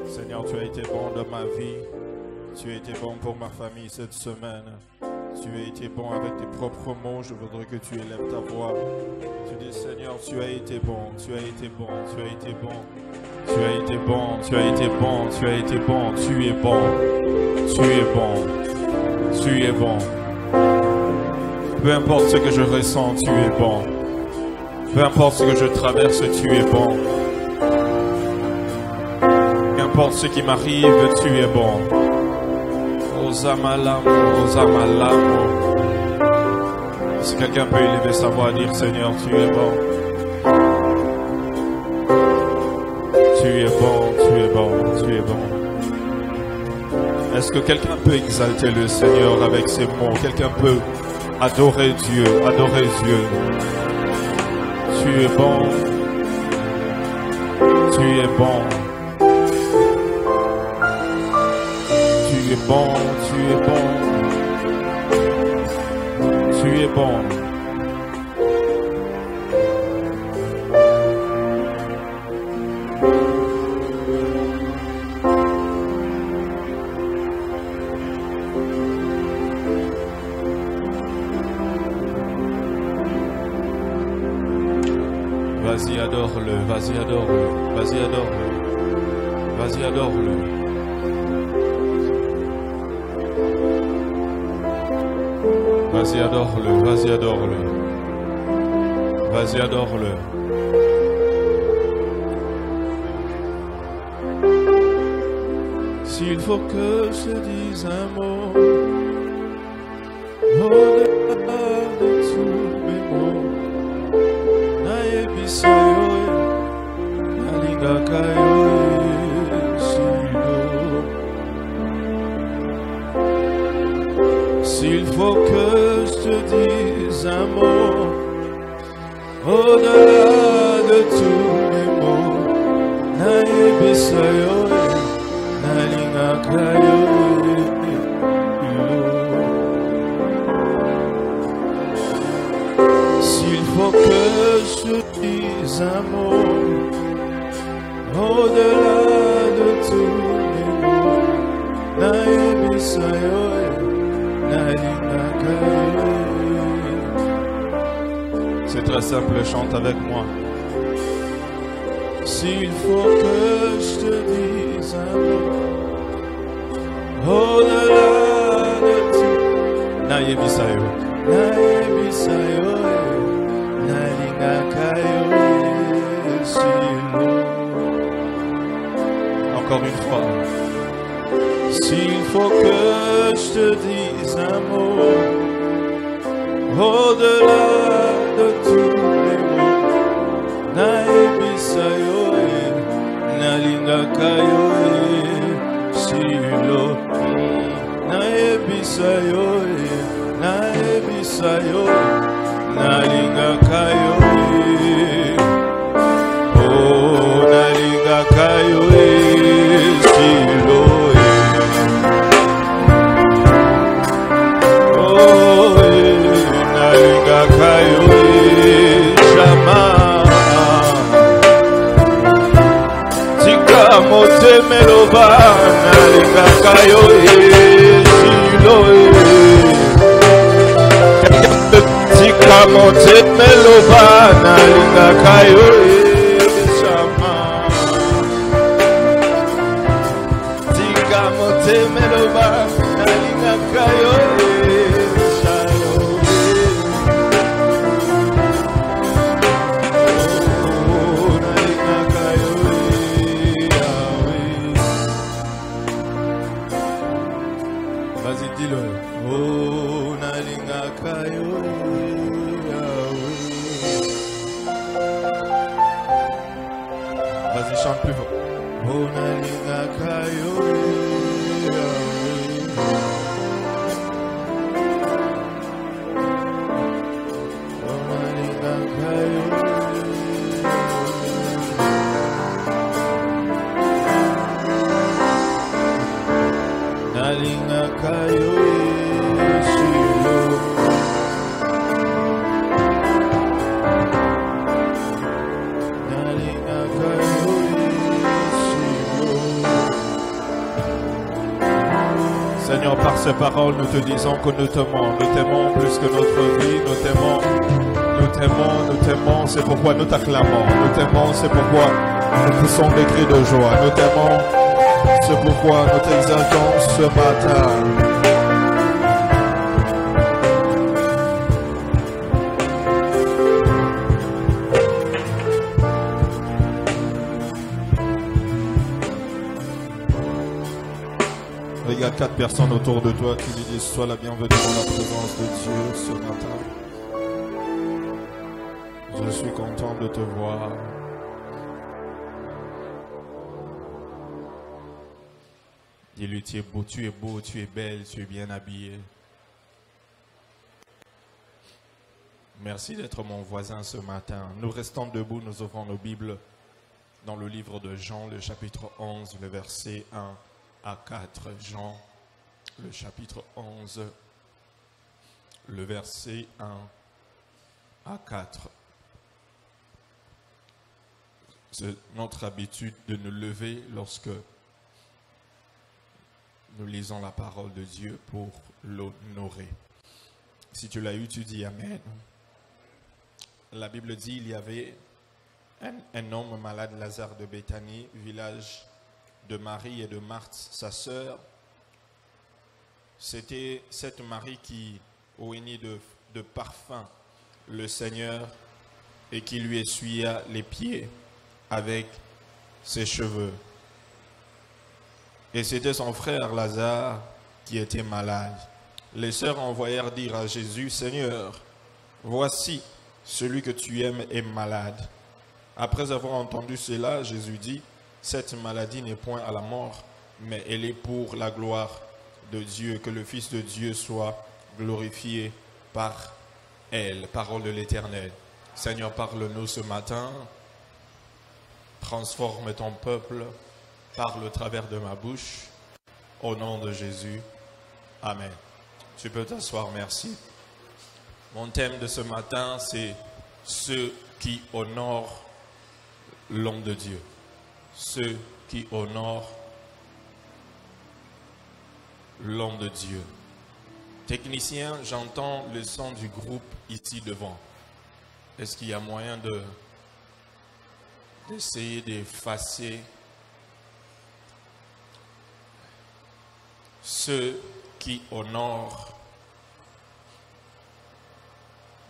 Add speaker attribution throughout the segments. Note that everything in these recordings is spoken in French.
Speaker 1: Seigneur, tu as été bon dans ma vie. Tu as été bon pour ma famille cette semaine. Tu as été bon avec tes propres mots. Je voudrais que tu élèves ta voix. Tu dis, Seigneur, tu as été bon. Tu as été bon. Tu as été bon. Tu as été bon. Tu as été bon. Tu as été bon. Tu es bon. Tu es bon. Tu es bon. Peu importe ce que je ressens, tu es bon. Peu importe ce que je traverse, tu es bon. Peu importe ce qui m'arrive, tu es bon. Osamalamo, Osamalamo. Si quelqu'un peut élever sa voix et dire, Seigneur, tu es bon. Tu es bon, tu es bon, tu es bon. Est-ce que quelqu'un peut exalter le Seigneur avec ses mots? Quelqu'un peut adorer Dieu, adorer Dieu. Tu es bon. Tu es bon. Tu es bon, tu es bon. Tu es bon. Vas-y, adore-le, vas-y, adore-le, vas-y, adore-le, vas-y, adore-le. Vas-y, adore-le, vas-y, adore-le, vas-y, adore-le. S'il faut que je dise un mot, au-delà de tous mes mots, s'il faut que je te dise un mot, au-delà de tous mes mots, s'il faut que je te dise un mot, au-delà de tous les mots, c'est très simple, chante avec moi. S'il faut que je te dise un mot, au-delà de tout, encore une fois. S'il faut que je te dise un mot, au-delà de tous les mots, Meloba nalinga kayo tika mote meloba nalinga kayo shama tika mote meloba nalinga kayo chante plus fort. Seigneur, par ces paroles, nous te disons que nous t'aimons. Nous t'aimons plus que notre vie. Nous t'aimons, nous t'aimons, nous t'aimons. C'est pourquoi nous t'acclamons. Nous t'aimons, c'est pourquoi nous poussons des cris de joie. Nous t'aimons, c'est pourquoi nous t'exaltons ce matin. Regarde 4 personnes autour de toi qui lui disent sois la bienvenue dans la présence de Dieu ce matin. Je suis content de te voir. Dis-lui tu es beau, tu es belle, tu es bien habillée. Merci d'être mon voisin ce matin. Nous restons debout, nous ouvrons nos Bibles dans le livre de Jean, le chapitre 11, le verset 1 à 4. Jean, le chapitre 11, le verset 1 à 4. C'est notre habitude de nous lever lorsque nous lisons la parole de Dieu pour l'honorer. Si tu l'as eu, tu dis Amen. La Bible dit il y avait un homme malade, Lazare de Béthanie, village de Marie et de Marthe, sa sœur. C'était cette Marie qui oignit de parfum le Seigneur et qui lui essuya les pieds avec ses cheveux. Et c'était son frère Lazare qui était malade. Les sœurs envoyèrent dire à Jésus, Seigneur, voici celui que tu aimes est malade. Après avoir entendu cela, Jésus dit, cette maladie n'est point à la mort, mais elle est pour la gloire de Dieu, que le Fils de Dieu soit glorifié par elle. Parole de l'Éternel. Seigneur, parle-nous ce matin. Transforme ton peuple. Parle au travers de ma bouche. Au nom de Jésus. Amen. Tu peux t'asseoir, merci. Mon thème de ce matin, c'est ceux qui honorent l'homme de Dieu. Ceux qui honorent l'homme de Dieu. Technicien, j'entends le son du groupe ici devant. Est-ce qu'il y a moyen d'essayer d'effacer ceux qui honorent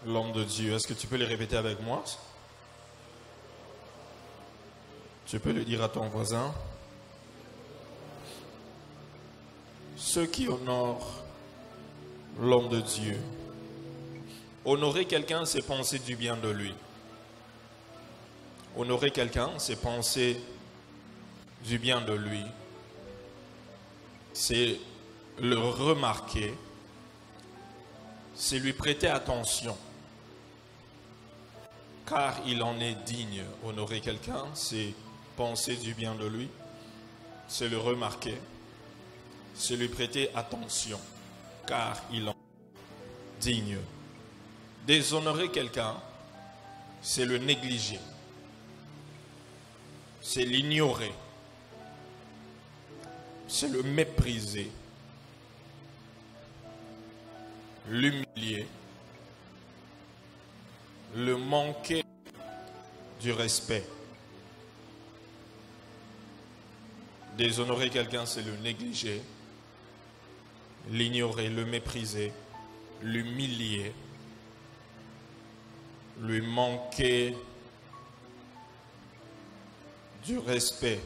Speaker 1: l'homme de Dieu? Est-ce que tu peux les répéter avec moi? Tu peux le dire à ton voisin. Ceux qui honorent l'homme de Dieu. Honorer quelqu'un, c'est penser du bien de lui. Honorer quelqu'un, c'est penser du bien de lui. C'est le remarquer. C'est lui prêter attention. Car il en est digne. Honorer quelqu'un, c'est penser du bien de lui, c'est le remarquer, c'est lui prêter attention, car il en est digne. Déshonorer quelqu'un, c'est le négliger, c'est l'ignorer, c'est le mépriser, l'humilier, le manquer du respect. Déshonorer quelqu'un, c'est le négliger, l'ignorer, le mépriser, l'humilier, lui manquer du respect.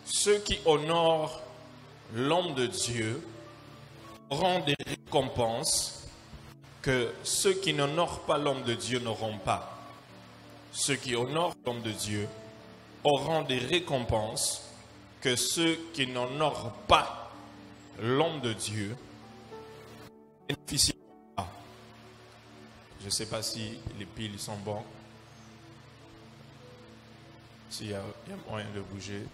Speaker 1: Ceux qui honorent l'homme de Dieu auront des récompenses que ceux qui n'honorent pas l'homme de Dieu n'auront pas. Ceux qui honorent l'homme de Dieu auront des récompenses que ceux qui n'honorent pas l'homme de Dieu bénéficieront pas. Je ne sais pas si les piles sont bonnes. S'il y a moyen de bouger.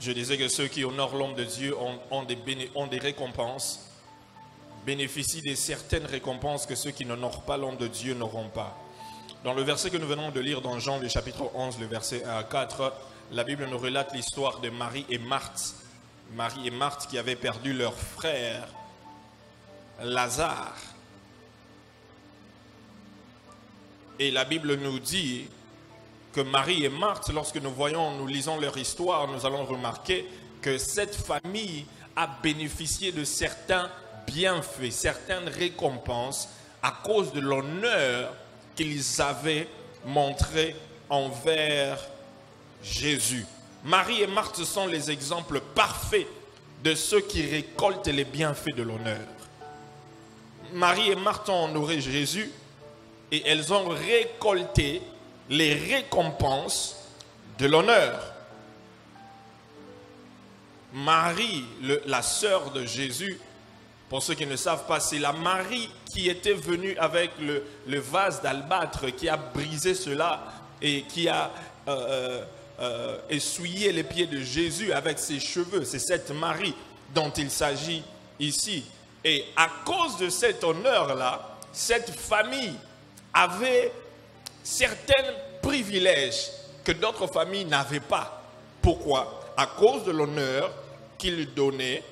Speaker 1: Je disais que ceux qui honorent l'homme de Dieu ont des récompenses bénéficient de certaines récompenses que ceux qui n'honorent pas l'homme de Dieu n'auront pas. Dans le verset que nous venons de lire dans Jean, le chapitre 11, le verset 1 à 4, la Bible nous relate l'histoire de Marie et Marthe. Marie et Marthe qui avaient perdu leur frère, Lazare. Et la Bible nous dit que Marie et Marthe, lorsque nous lisons leur histoire, nous allons remarquer que cette famille a bénéficié de certains bienfaits, certaines récompenses à cause de l'honneur qu'ils avaient montré envers Jésus. Marie et Marthe sont les exemples parfaits de ceux qui récoltent les bienfaits de l'honneur. Marie et Marthe ont honoré Jésus et elles ont récolté les récompenses de l'honneur. Marie, la sœur de Jésus, pour ceux qui ne savent pas, c'est la Marie qui était venue avec le vase d'albâtre, qui a brisé cela et qui a essuyé les pieds de Jésus avec ses cheveux. C'est cette Marie dont il s'agit ici. Et à cause de cet honneur-là, cette famille avait certains privilèges que d'autres familles n'avaient pas. Pourquoi? À cause de l'honneur qu'ils donnaient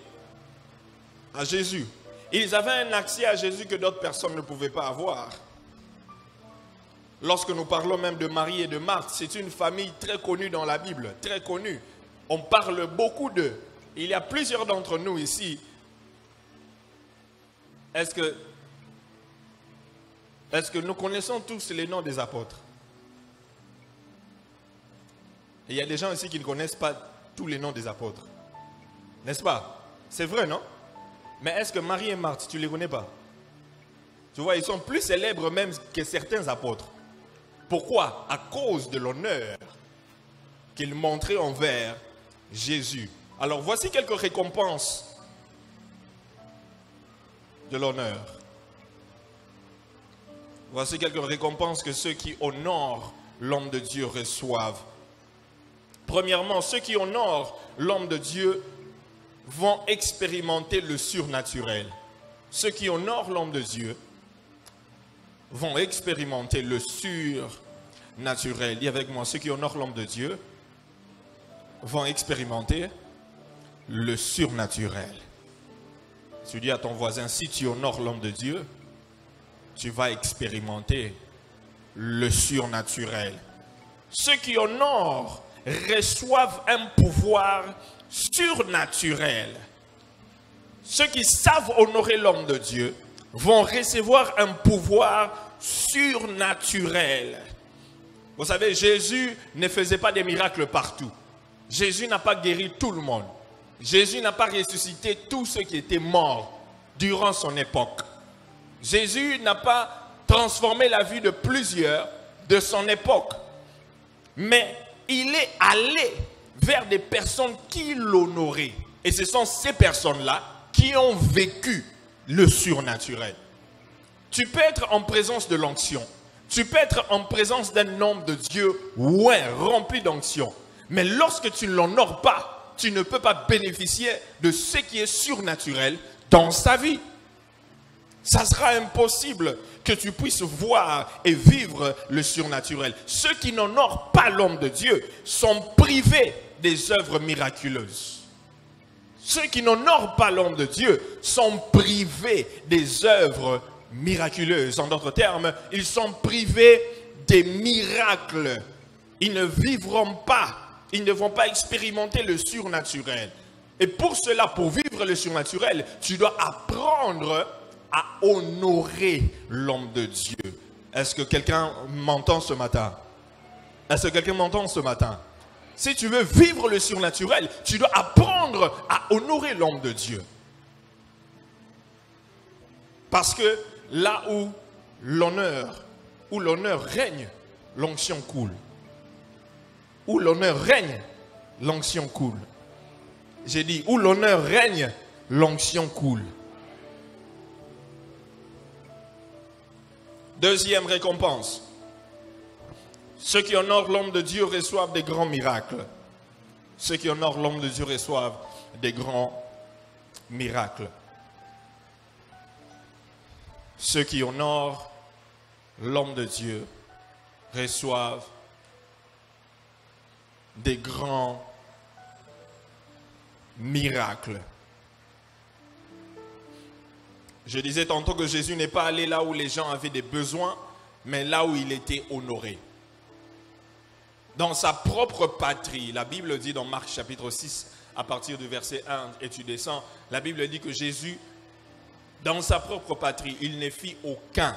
Speaker 1: à Jésus. Ils avaient un accès à Jésus que d'autres personnes ne pouvaient pas avoir. Lorsque nous parlons même de Marie et de Marthe, c'est une famille très connue dans la Bible, très connue. On parle beaucoup d'eux. Il y a plusieurs d'entre nous ici. Est-ce que nous connaissons tous les noms des apôtres? Il y a des gens ici qui ne connaissent pas tous les noms des apôtres. N'est-ce pas? C'est vrai, non? Mais est-ce que Marie et Marthe, tu ne les connais pas? Tu vois, ils sont plus célèbres même que certains apôtres. Pourquoi? À cause de l'honneur qu'ils montraient envers Jésus. Alors voici quelques récompenses de l'honneur. Voici quelques récompenses que ceux qui honorent l'homme de Dieu reçoivent. Premièrement, ceux qui honorent l'homme de Dieu vont expérimenter le surnaturel. Ceux qui honorent l'homme de Dieu vont expérimenter le surnaturel. Dis avec moi, ceux qui honorent l'homme de Dieu vont expérimenter le surnaturel. Tu dis à ton voisin, si tu honores l'homme de Dieu, tu vas expérimenter le surnaturel. Ceux qui honorent reçoivent un pouvoir surnaturel. Ceux qui savent honorer l'homme de Dieu vont recevoir un pouvoir surnaturel. Vous savez, Jésus ne faisait pas des miracles partout. Jésus n'a pas guéri tout le monde. Jésus n'a pas ressuscité tous ceux qui étaient morts durant son époque. Jésus n'a pas transformé la vie de plusieurs de son époque. Mais il est allé vers des personnes qui l'honoraient. Et ce sont ces personnes-là qui ont vécu le surnaturel. Tu peux être en présence de l'onction. Tu peux être en présence d'un homme de Dieu, ouais, rempli d'onction. Mais lorsque tu ne l'honores pas, tu ne peux pas bénéficier de ce qui est surnaturel dans sa vie. Ça sera impossible que tu puisses voir et vivre le surnaturel. Ceux qui n'honorent pas l'homme de Dieu sont privés des œuvres miraculeuses. Ceux qui n'honorent pas l'homme de Dieu sont privés des œuvres miraculeuses. En d'autres termes, ils sont privés des miracles. Ils ne vivront pas, ils ne vont pas expérimenter le surnaturel. Et pour cela, pour vivre le surnaturel, tu dois apprendre à honorer l'homme de Dieu. Est-ce que quelqu'un m'entend ce matin? Est-ce que quelqu'un m'entend ce matin? Si tu veux vivre le surnaturel, tu dois apprendre à honorer l'homme de Dieu. Parce que là où l'honneur règne, l'onction coule. Où l'honneur règne, l'onction coule. J'ai dit, où l'honneur règne, l'onction coule. Deuxième récompense. Ceux qui honorent l'homme de Dieu reçoivent des grands miracles. Ceux qui honorent l'homme de Dieu reçoivent des grands miracles. ceux qui honorent l'homme de Dieu reçoivent des grands miracles. Je disais tantôt que Jésus n'est pas allé là où les gens avaient des besoins, mais là où il était honoré. Dans sa propre patrie, la Bible dit dans Marc chapitre 6, à partir du verset 1, et tu descends, la Bible dit que Jésus, dans sa propre patrie, il ne fit aucun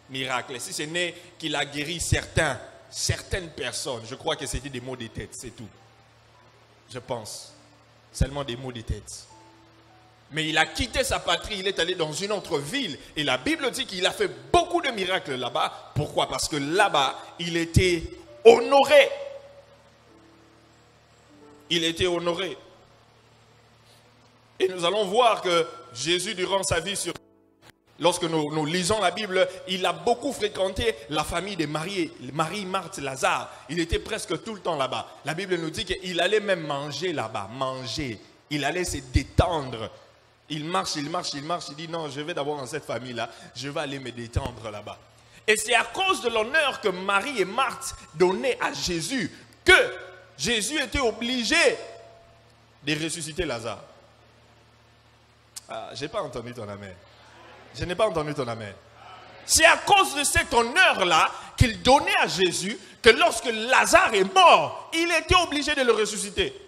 Speaker 1: miracle. Si ce n'est qu'il a guéri certaines personnes, je crois que c'était des maux de tête, c'est tout. Je pense. Seulement des maux de tête. Mais il a quitté sa patrie, il est allé dans une autre ville. Et la Bible dit qu'il a fait beaucoup de miracles là-bas. Pourquoi? Parce que là-bas, il était honoré. Il était honoré. Et nous allons voir que Jésus, durant sa vie sur lorsque nous lisons la Bible, il a beaucoup fréquenté la famille de Marie, Marthe, Lazare. Il était presque tout le temps là-bas. La Bible nous dit qu'il allait même manger là-bas, manger. Il allait se détendre. Il marche, il dit non, je vais d'abord dans cette famille-là, je vais aller me détendre là-bas. Et c'est à cause de l'honneur que Marie et Marthe donnaient à Jésus que Jésus était obligé de ressusciter Lazare. Ah, je n'ai pas entendu ton amen. Je n'ai pas entendu ton amen. C'est à cause de cet honneur-là qu'il donnait à Jésus que lorsque Lazare est mort, il était obligé de le ressusciter.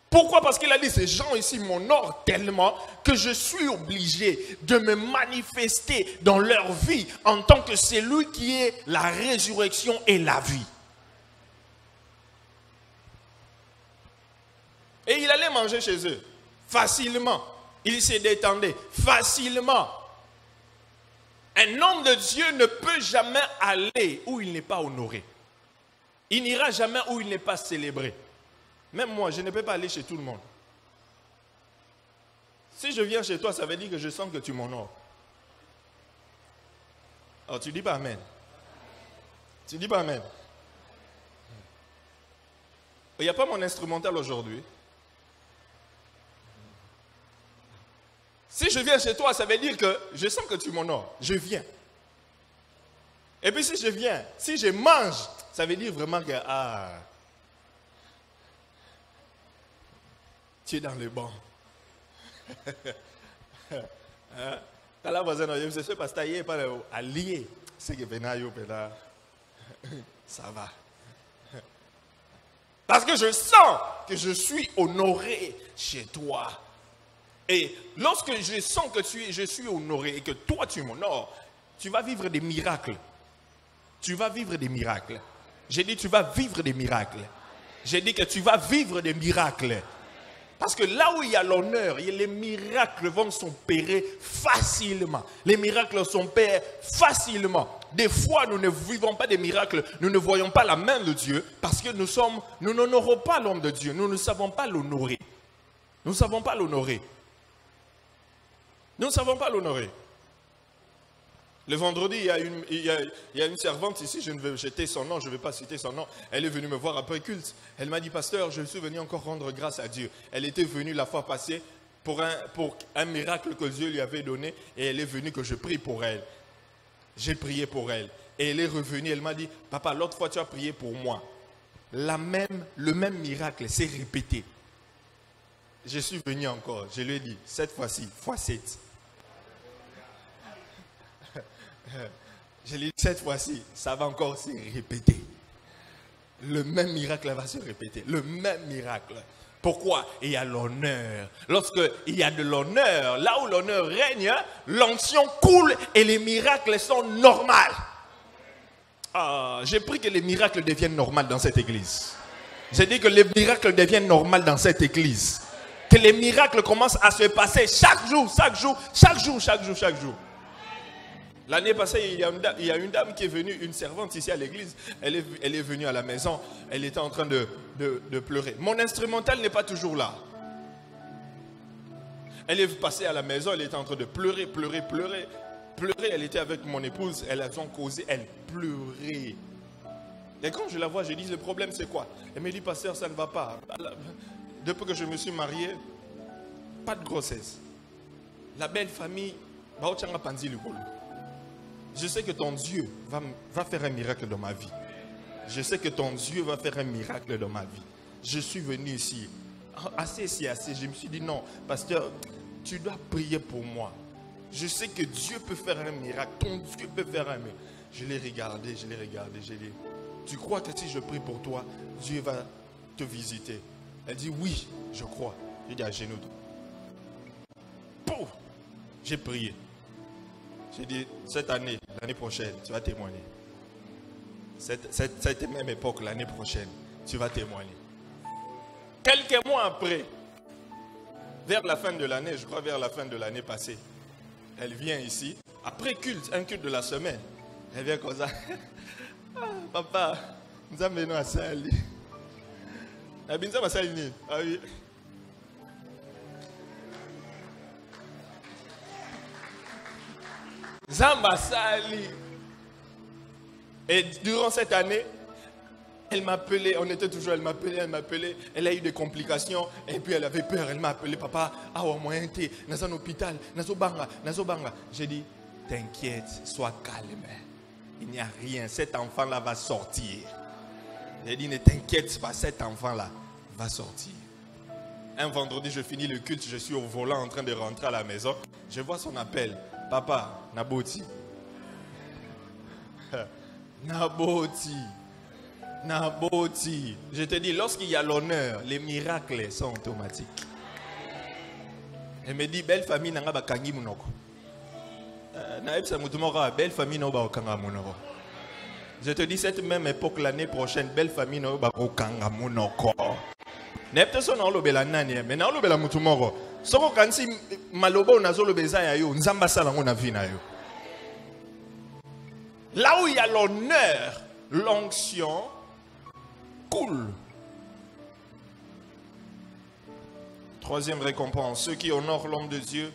Speaker 1: Pourquoi? Parce qu'il a dit, ces gens ici m'honorent tellement que je suis obligé de me manifester dans leur vie en tant que celui qui est la résurrection et la vie. Et il allait manger chez eux, facilement. Il se détendait, facilement. Un homme de Dieu ne peut jamais aller où il n'est pas honoré. Il n'ira jamais où il n'est pas célébré. Même moi, je ne peux pas aller chez tout le monde. Si je viens chez toi, ça veut dire que je sens que tu m'honores. Alors tu dis pas amen. Tu dis pas amen. Il n'y a pas mon instrumental aujourd'hui. Si je viens chez toi, ça veut dire que je sens que tu m'honores. Je viens. Et puis si je viens, si je mange, ça veut dire vraiment que tu es dans le banc. Quand la voisine a dit, c'est parce que tu es allié. C'est que ça va. Parce que je sens que je suis honoré chez toi. Et lorsque je sens que je suis honoré et que toi tu m'honores, tu vas vivre des miracles. Tu vas vivre des miracles. J'ai dit tu vas vivre des miracles. J'ai dit que tu vas vivre des miracles. Parce que là où il y a l'honneur, les miracles vont s'opérer facilement. Les miracles s'opèrent facilement. Des fois, nous ne vivons pas des miracles, nous ne voyons pas la main de Dieu parce que nous n'honorons pas l'homme de Dieu. Nous ne savons pas l'honorer. Nous ne savons pas l'honorer. Nous ne savons pas l'honorer. Le vendredi, il y a une servante ici, je ne vais jeter son nom, je ne vais pas citer son nom. Elle est venue me voir après culte. Elle m'a dit, pasteur, je suis venu encore rendre grâce à Dieu. Elle était venue la fois passée pour un miracle que Dieu lui avait donné et elle est venue que je prie pour elle. J'ai prié pour elle. Et elle est revenue, elle m'a dit, papa, l'autre fois tu as prié pour moi. Le même miracle s'est répété. Je suis venu encore, je lui ai dit, cette fois-ci, fois 7. Je lui ai dit, cette fois-ci, ça va encore se répéter. Le même miracle va se répéter. Le même miracle. Pourquoi? Il y a l'honneur. Lorsqu'il y a de l'honneur, là où l'honneur règne, l'onction coule et les miracles sont normaux. J'ai pris que les miracles deviennent normaux dans cette église. J'ai dit que les miracles deviennent normaux dans cette église. Que les miracles commencent à se passer chaque jour. L'année passée, il y a une dame qui est venue, une servante ici à l'église. Elle est venue à la maison. Elle était en train de pleurer. Mon instrumental n'est pas toujours là. Elle est passée à la maison. Elle était en train de pleurer. Elle était avec mon épouse. Elles ont causé. Elle pleurait. Et quand je la vois, je dis, le problème c'est quoi? Elle me dit, pasteur, ça ne va pas. Depuis que je me suis marié, pas de grossesse. La belle famille Je sais que ton Dieu va faire un miracle dans ma vie. Je sais que ton Dieu va faire un miracle dans ma vie. Je suis venu ici, assez. Je me suis dit non, pasteur, tu dois prier pour moi. Je sais que Dieu peut faire un miracle. Ton Dieu peut faire un miracle. Je l'ai regardé. J'ai dit, tu crois que si je prie pour toi, Dieu va te visiter? Elle dit oui, je crois. J'ai dit à genoux. Pouf! J'ai prié. J'ai dit, cette année, l'année prochaine, tu vas témoigner. Cette même époque, l'année prochaine, tu vas témoigner. Quelques mois après, vers la fin de l'année, je crois vers la fin de l'année passée, elle vient ici, après un culte de la semaine. Elle vient comme ça. Ah, papa, nous avons à Sali. Ah oui. Zamba Sali. Et durant cette année, elle m'appelait, elle m'appelait, elle a eu des complications, et puis elle avait peur, elle m'a appelé, papa, dans un hôpital, dans banga. J'ai dit, t'inquiète, sois calme, il n'y a rien, cet enfant-là va sortir. J'ai dit, ne t'inquiète pas, cet enfant-là va sortir. Un vendredi, je finis le culte, je suis au volant en train de rentrer à la maison, je vois son appel, papa, Naboti. Naboti. Je te dis, lorsqu'il y a l'honneur, les miracles sont automatiques. Elle me dit, belle famille, n'a pas kangi munoko. Belle famille, n'a pas kanga munoko. Je te dis, cette même époque, l'année prochaine, belle famille, n'a pas kanga munoko. Nepte son na lobela nani, mais na lobela mutumoko. Soko kansi malobo na zolo bezaya yo, nzamba sala ngona vina yo. Là où il y a l'honneur, l'onction coule. Troisième récompense, ceux qui honorent l'homme de Dieu,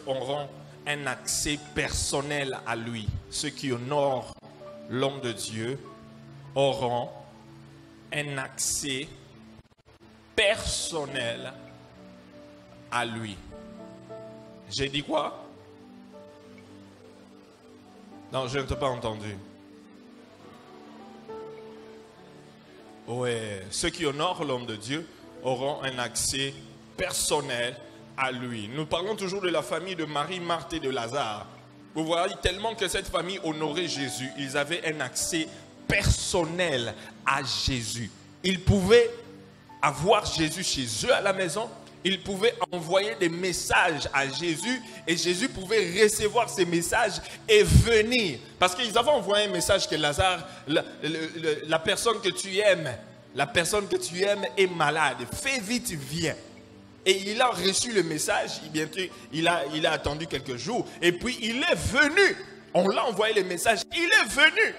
Speaker 1: auront un accès personnel à lui. Ceux qui honorent l'homme de Dieu auront un accès personnel à lui. J'ai dit quoi? Non, je ne t'ai pas entendu. Ouais, ceux qui honorent l'homme de Dieu auront un accès personnel à lui. Nous parlons toujours de la famille de Marie, Marthe et de Lazare. Vous voyez, tellement que cette famille honorait Jésus, ils avaient un accès personnel à Jésus. Ils pouvaient avoir Jésus chez eux à la maison. Ils pouvaient envoyer des messages à Jésus et Jésus pouvait recevoir ces messages et venir. Parce qu'ils avaient envoyé un message que Lazare, la personne que tu aimes est malade. Fais vite, viens. Et il a reçu le message, il a attendu quelques jours et puis il est venu. On l'a envoyé le message, il est venu.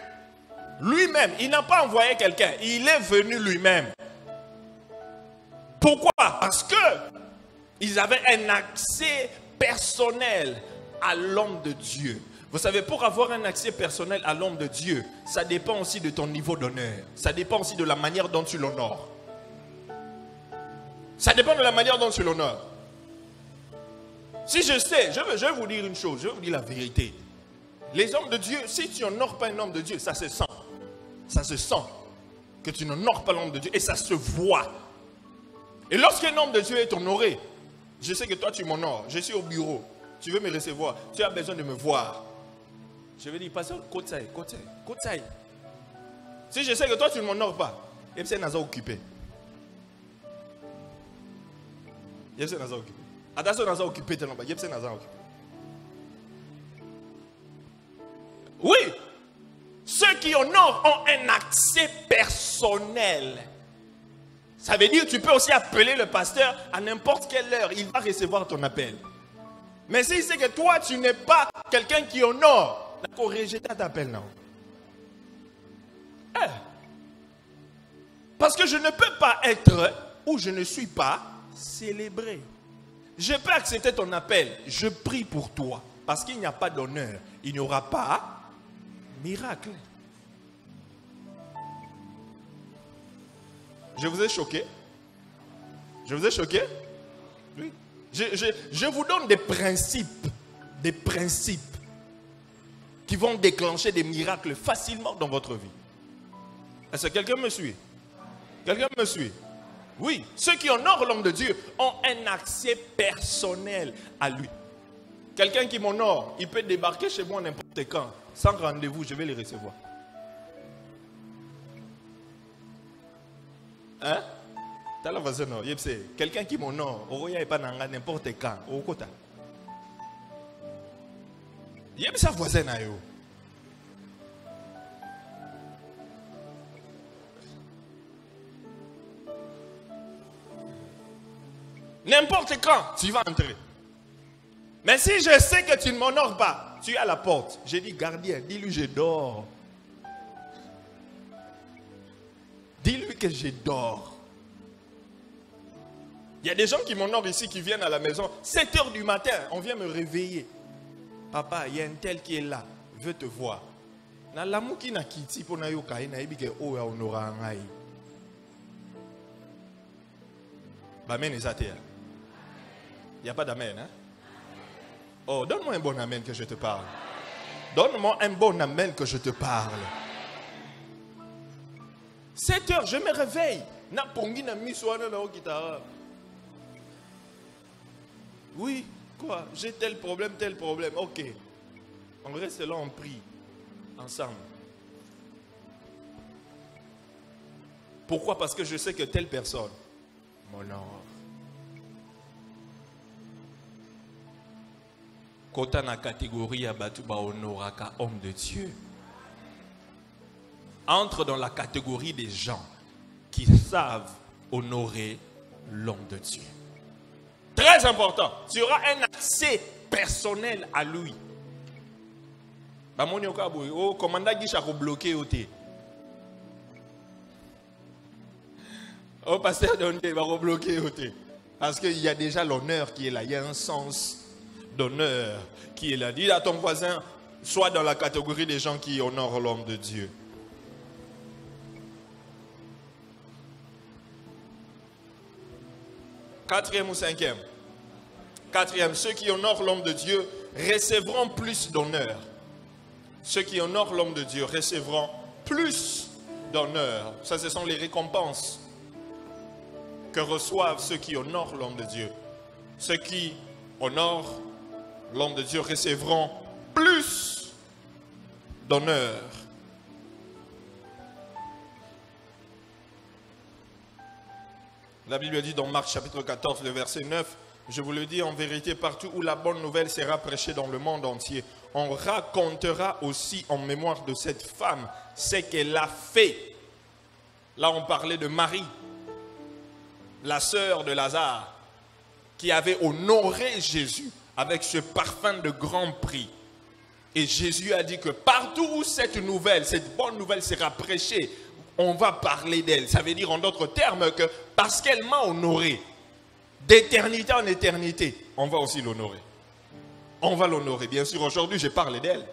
Speaker 1: Lui-même, il n'a pas envoyé quelqu'un, il est venu lui-même. Pourquoi? Parce que ils avaient un accès personnel à l'homme de Dieu. Vous savez, pour avoir un accès personnel à l'homme de Dieu, ça dépend aussi de ton niveau d'honneur. Ça dépend aussi de la manière dont tu l'honores. Ça dépend de la manière dont tu l'honores. Si je sais, je vais vous dire une chose, je vais vous dire la vérité. Les hommes de Dieu, si tu n'honores pas un homme de Dieu, ça se sent. Ça se sent que tu n'honores pas l'homme de Dieu et ça se voit. Et lorsqu'un homme de Dieu est honoré, je sais que toi tu m'honores, je suis au bureau, tu veux me recevoir, tu as besoin de me voir. Je vais dire, pasteur, Kotsai. Si je sais que toi tu ne m'honores pas, il y a un occupé. Il y a un occupé. Attention, il y a occupé. Oui, ceux qui honorent ont un accès personnel. Ça veut dire que tu peux aussi appeler le pasteur à n'importe quelle heure. Il va recevoir ton appel. Mais si c'est que toi, tu n'es pas quelqu'un qui honore, d'accord, rejeter cet appel, non. Parce que je ne peux pas être où je ne suis pas célébré. Je peux accepter ton appel. Je prie pour toi. Parce qu'il n'y a pas d'honneur. Il n'y aura pas miracle. Je vous ai choqué? Oui. Je vous donne des principes qui vont déclencher des miracles facilement dans votre vie. Est-ce que quelqu'un me suit? Quelqu'un me suit? Oui, ceux qui honorent l'homme de Dieu ont un accès personnel à lui. Quelqu'un qui m'honore, il peut débarquer chez moi n'importe quand, sans rendez-vous, je vais les recevoir. Hein? T'as la voisin, non? Quelqu'un qui m'honore, il n'y pas n'importe quand, au côté. Il y a sa voisine. N'importe quand, tu vas entrer. Mais si je sais que tu ne m'honores pas, tu es à la porte. J'ai dit, gardien, dis-lui je dors. Dis-lui que je dors. Il y a des gens qui m'honorent ici, qui viennent à la maison. 7 heures du matin, on vient me réveiller. Papa, il y a un tel qui est là, veut te voir. Na l'amour qui n'a quitté pour na yoka, na ibike o ya honora ngai. Amen, il n'y a pas d'amen, hein? Oh, donne-moi un bon amen que je te parle. Donne-moi un bon amen que je te parle. 7 heures, je me réveille. Na pongi na miswana na okitara. Oui, quoi? J'ai tel problème. Ok. On reste là, on prie. Ensemble. Pourquoi? Parce que je sais que telle personne m'honore. Kota na catégorie à Batouba honoraka homme de Dieu. Entre dans la catégorie des gens qui savent honorer l'homme de Dieu. Très important. Tu auras un accès personnel à lui. Oh, commandant Guicha a bloqué au thé. Oh, pasteur Dondé va bloquer au thé. Parce qu'il y a déjà l'honneur qui est là. Il y a un sens d'honneur qui est là. Dis à ton voisin, sois dans la catégorie des gens qui honorent l'homme de Dieu. Quatrième ou cinquième? Quatrième, ceux qui honorent l'homme de Dieu recevront plus d'honneur. Ceux qui honorent l'homme de Dieu recevront plus d'honneur. Ça, ce sont les récompenses que reçoivent ceux qui honorent l'homme de Dieu. Ceux qui honorent l'homme de Dieu recevront plus d'honneur. La Bible dit dans Marc chapitre 14, le verset 9, je vous le dis en vérité, partout où la bonne nouvelle sera prêchée dans le monde entier, on racontera aussi en mémoire de cette femme ce qu'elle a fait. Là, on parlait de Marie, la sœur de Lazare, qui avait honoré Jésus avec ce parfum de grand prix. Et Jésus a dit que partout où cette bonne nouvelle sera prêchée, on va parler d'elle. Ça veut dire en d'autres termes que parce qu'elle m'a honoré, d'éternité en éternité, on va aussi l'honorer. On va l'honorer. Bien sûr, aujourd'hui, je parle d'elle.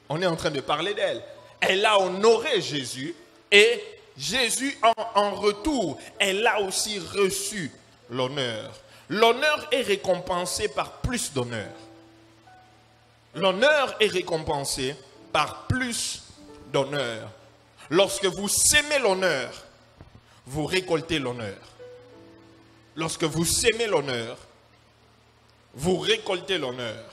Speaker 1: On est en train de parler d'elle. Elle a honoré Jésus et Jésus, en retour, elle a aussi reçu l'honneur. L'honneur est récompensé par plus d'honneur. L'honneur est récompensé par plus d'honneur. Lorsque vous sémez l'honneur, vous récoltez l'honneur. Lorsque vous sémez l'honneur, vous récoltez l'honneur.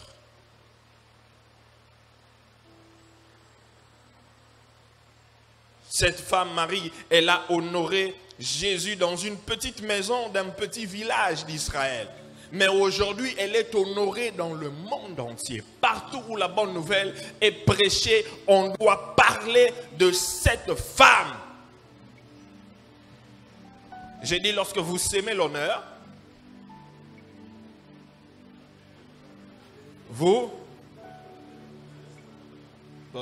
Speaker 1: Cette femme, Marie, elle a honoré Jésus dans une petite maison d'un petit village d'Israël. Mais aujourd'hui, elle est honorée dans le monde entier. Partout où la bonne nouvelle est prêchée, on doit parler de cette femme. J'ai dit, lorsque vous sémez l'honneur,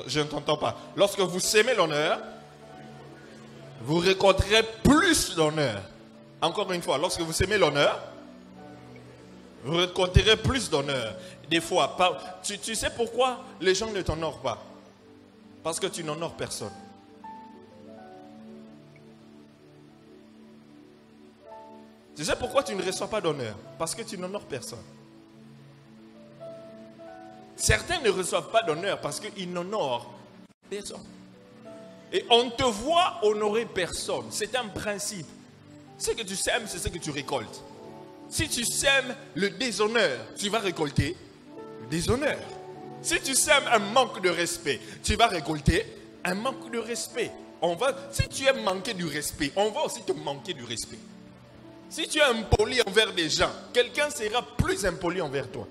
Speaker 1: je ne t'entends pas. Lorsque vous sémez l'honneur, vous récolterez plus d'honneur. Encore une fois, lorsque vous sémez l'honneur, vous récolterez plus d'honneur. Des fois, tu sais pourquoi les gens ne t'honorent pas? Parce que tu n'honores personne. Tu sais pourquoi tu ne reçois pas d'honneur? Parce que tu n'honores personne. Certains ne reçoivent pas d'honneur parce qu'ils n'honorent personne. Et on te voit honorer personne. C'est un principe. Ce que tu sèmes, c'est ce que tu récoltes. Si tu sèmes le déshonneur, tu vas récolter le déshonneur. Si tu sèmes un manque de respect, tu vas récolter un manque de respect. Si tu aimes manquer du respect, on va aussi te manquer du respect. Si tu es impoli envers des gens, quelqu'un sera plus impoli envers toi.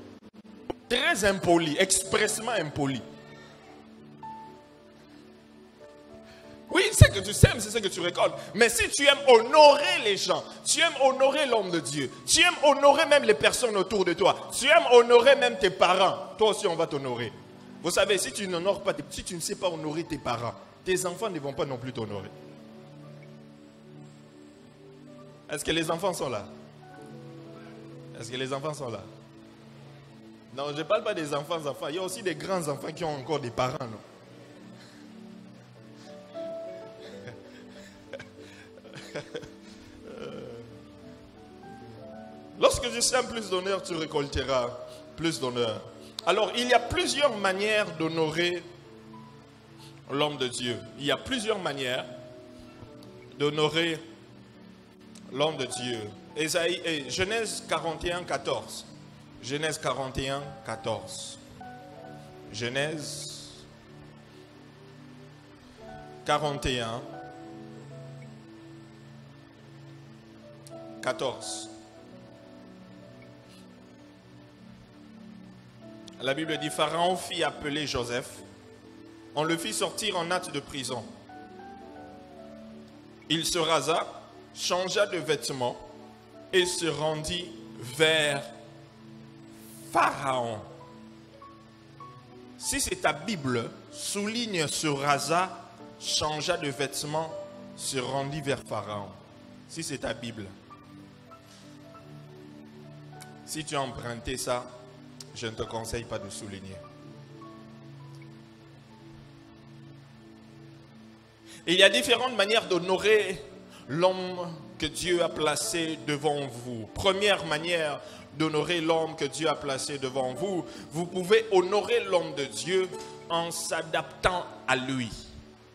Speaker 1: Très impoli, expressement impoli. Oui, ce que tu sèmes, c'est ce que tu récoltes. Mais si tu aimes honorer les gens, tu aimes honorer l'homme de Dieu, tu aimes honorer même les personnes autour de toi, tu aimes honorer même tes parents, toi aussi on va t'honorer. Vous savez, si tu n'honores pas, si tu ne sais pas honorer tes parents, tes enfants ne vont pas non plus t'honorer. Est-ce que les enfants sont là? Est-ce que les enfants sont là? Non, je ne parle pas des enfants. Il y a aussi des grands enfants qui ont encore des parents, non? Lorsque tu sèmes plus d'honneur, tu récolteras plus d'honneur. Alors, il y a plusieurs manières d'honorer l'homme de Dieu. Il y a plusieurs manières d'honorer l'homme de Dieu. Genèse 41, 14. Genèse 41, 14. Genèse 41, 14. La Bible dit, Pharaon fit appeler Joseph. On le fit sortir en hâte de prison. Il se rasa, changea de vêtements et se rendit vers Pharaon. Si c'est ta Bible, souligne se rasa, changea de vêtements, se rendit vers Pharaon. Si c'est ta Bible. Si tu as emprunté ça, je ne te conseille pas de souligner. Et il y a différentes manières d'honorer l'homme que Dieu a placé devant vous. Première manière d'honorer l'homme que Dieu a placé devant vous, vous pouvez honorer l'homme de Dieu en s'adaptant à lui.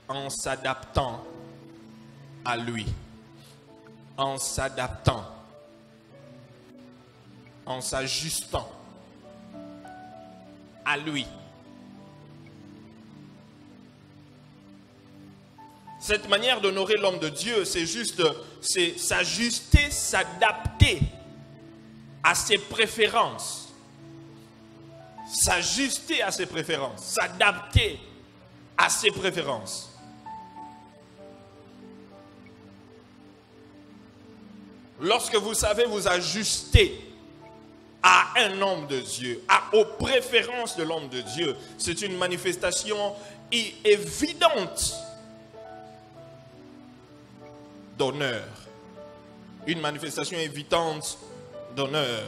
Speaker 1: En s'adaptant à lui. En s'adaptant. En s'ajustant à lui. Cette manière d'honorer l'homme de Dieu, c'est s'ajuster, s'adapter à ses préférences. S'ajuster à ses préférences. S'adapter à ses préférences. Lorsque vous savez vous ajuster à un homme de Dieu, aux préférences de l'homme de Dieu, c'est une manifestation évidente d'honneur. Une manifestation évidente d'honneur.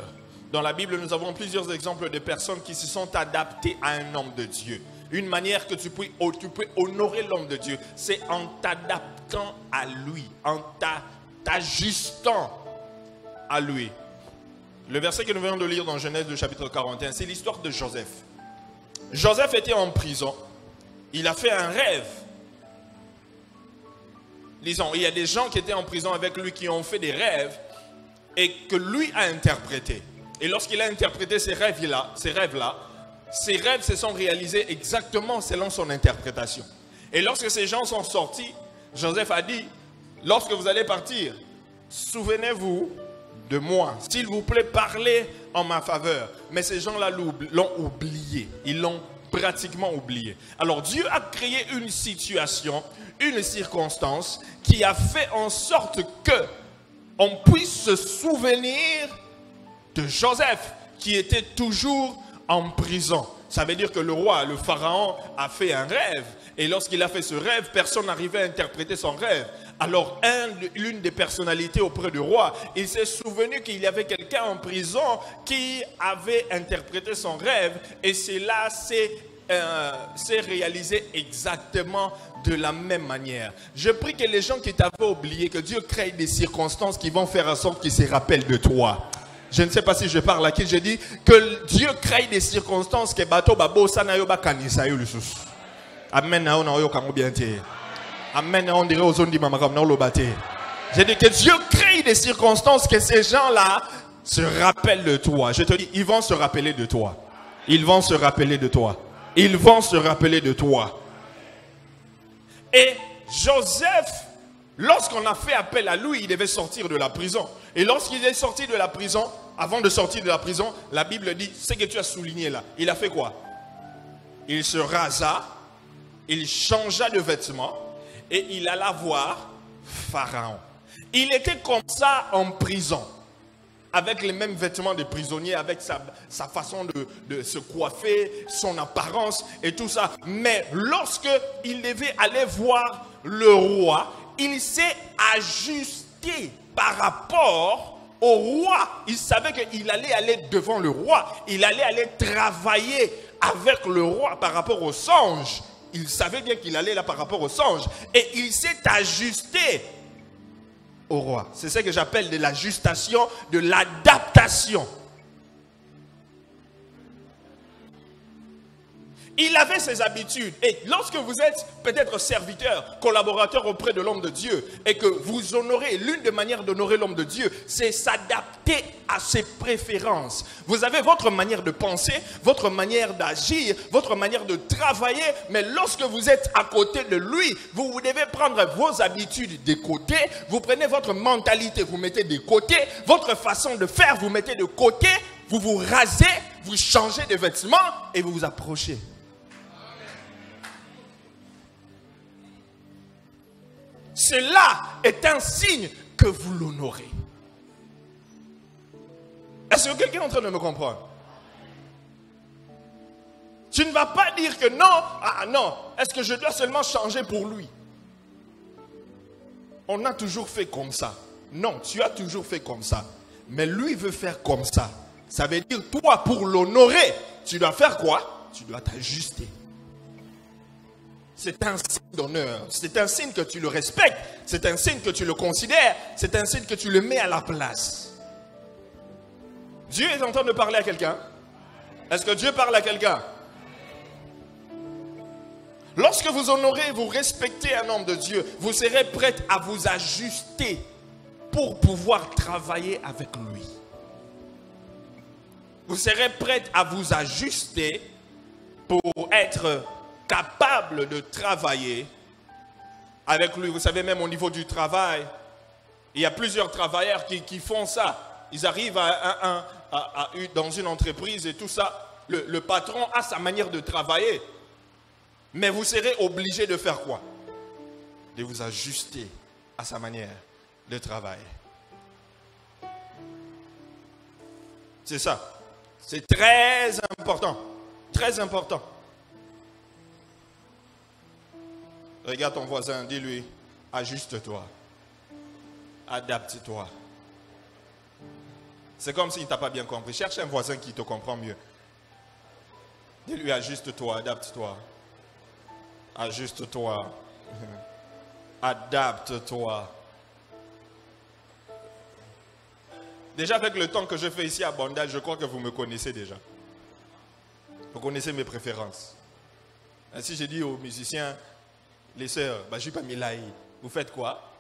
Speaker 1: Dans la Bible, nous avons plusieurs exemples de personnes qui se sont adaptées à un homme de Dieu. Une manière que tu peux honorer l'homme de Dieu, c'est en t'adaptant à lui, en t'ajustant à lui. Le verset que nous venons de lire dans Genèse, le chapitre 41, c'est l'histoire de Joseph. Joseph était en prison. Il a fait un rêve. Disons, il y a des gens qui étaient en prison avec lui qui ont fait des rêves et que lui a interprété. Et lorsqu'il a interprété ces rêves-là, ses rêves se sont réalisés exactement selon son interprétation. Et lorsque ces gens sont sortis, Joseph a dit, lorsque vous allez partir, souvenez-vous de moi. S'il vous plaît, parlez en ma faveur. Mais ces gens-là l'ont oublié. Ils l'ont pratiquement oublié. Alors Dieu a créé une situation, une circonstance qui a fait en sorte que on puisse se souvenir de Joseph qui était toujours en prison. Ça veut dire que le roi, le pharaon, a fait un rêve. Et lorsqu'il a fait ce rêve, personne n'arrivait à interpréter son rêve. Alors, l'une des personnalités auprès du roi, il s'est souvenu qu'il y avait quelqu'un en prison qui avait interprété son rêve. Et cela s'est s'est réalisé exactement de la même manière. Je prie que les gens qui t'avaient oublié, que Dieu crée des circonstances qui vont faire en sorte qu'ils se rappellent de toi. Je ne sais pas si je parle à qui. Je dis que Dieu crée des circonstances que bato babo sanayo bakanisa yo lusus. Amen na ona yo kango bien te. Amen on dirait aux zones mama comme na lo baté. Je dis que Dieu crée des circonstances que ces gens-là se rappellent de toi. Je te dis, ils vont se rappeler de toi. Ils vont se rappeler de toi. Ils vont se rappeler de toi. Et Joseph, lorsqu'on a fait appel à lui, il devait sortir de la prison. Et lorsqu'il est sorti de la prison, avant de sortir de la prison, la Bible dit, ce que tu as souligné là, il a fait quoi? Il se rasa, il changea de vêtements et il alla voir Pharaon. Il était comme ça en prison, avec les mêmes vêtements de prisonnier, avec sa façon de se coiffer, son apparence et tout ça. Mais lorsque il devait aller voir le roi, il s'est ajusté par rapport au roi. Il savait qu'il allait aller devant le roi. Il allait aller travailler avec le roi par rapport au songe. Il savait bien qu'il allait là par rapport au songe. Et il s'est ajusté au roi. C'est ce que j'appelle de l'ajustation, de l'adaptation. Il avait ses habitudes. Et lorsque vous êtes peut-être serviteur, collaborateur auprès de l'homme de Dieu, et que vous honorez, l'une des manières d'honorer l'homme de Dieu, c'est s'adapter à ses préférences. Vous avez votre manière de penser, votre manière d'agir, votre manière de travailler, mais lorsque vous êtes à côté de lui, vous devez prendre vos habitudes de côté, vous prenez votre mentalité, vous mettez de côté, votre façon de faire, vous mettez de côté, vous vous rasez, vous changez de vêtements et vous vous approchez. Cela est un signe que vous l'honorez. Est-ce que quelqu'un est en train de me comprendre? Tu ne vas pas dire que non, ah non, est-ce que je dois seulement changer pour lui? On a toujours fait comme ça. Non, tu as toujours fait comme ça. Mais lui veut faire comme ça. Ça veut dire, toi, pour l'honorer, tu dois faire quoi? Tu dois t'ajuster. C'est un signe d'honneur. C'est un signe que tu le respectes. C'est un signe que tu le considères. C'est un signe que tu le mets à la place. Dieu est en train de parler à quelqu'un. Est-ce que Dieu parle à quelqu'un? Lorsque vous honorez, vous respectez un homme de Dieu, vous serez prêt à vous ajuster pour pouvoir travailler avec lui. Vous serez prêt à vous ajuster pour être capable de travailler avec lui. Vous savez, même au niveau du travail, il y a plusieurs travailleurs qui font ça. Ils arrivent dans une entreprise et tout ça. Le patron a sa manière de travailler. Mais vous serez obligé de faire quoi? De vous ajuster à sa manière de travailler. C'est ça. C'est très important. Très important. Regarde ton voisin, dis-lui, ajuste-toi. Adapte-toi. C'est comme s'il ne t'a pas bien compris. Cherche un voisin qui te comprend mieux. Dis-lui, ajuste-toi, adapte-toi. Ajuste-toi. Adapte-toi. Déjà avec le temps que je fais ici à Bandal, je crois que vous me connaissez déjà. Vous connaissez mes préférences. Ainsi, j'ai dit aux musiciens, les sœurs, Bajupa Milaï, vous faites quoi?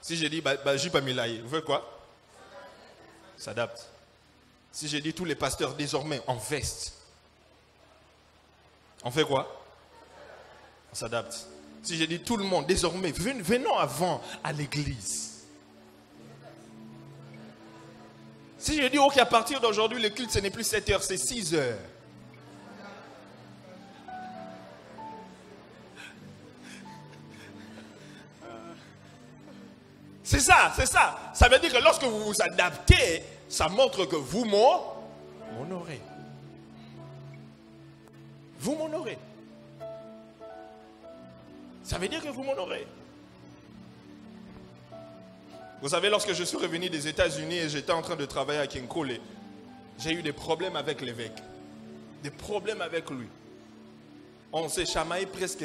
Speaker 1: Si j'ai dit Bajupa Milaï, vous faites quoi? S'adapte. Si j'ai dit tous les pasteurs désormais en veste, on fait quoi? On s'adapte. Si j'ai dit tout le monde désormais, venons avant à l'église. Si j'ai dit ok, à partir d'aujourd'hui, le culte ce n'est plus 7 heures, c'est 6 heures. C'est ça, c'est ça. Ça veut dire que lorsque vous vous adaptez, ça montre que vous m'honorez. Vous m'honorez. Ça veut dire que vous m'honorez. Vous savez, lorsque je suis revenu des États-Unis et j'étais en train de travailler à Kinkole, j'ai eu des problèmes avec l'évêque. Des problèmes avec lui. On s'est chamaillé presque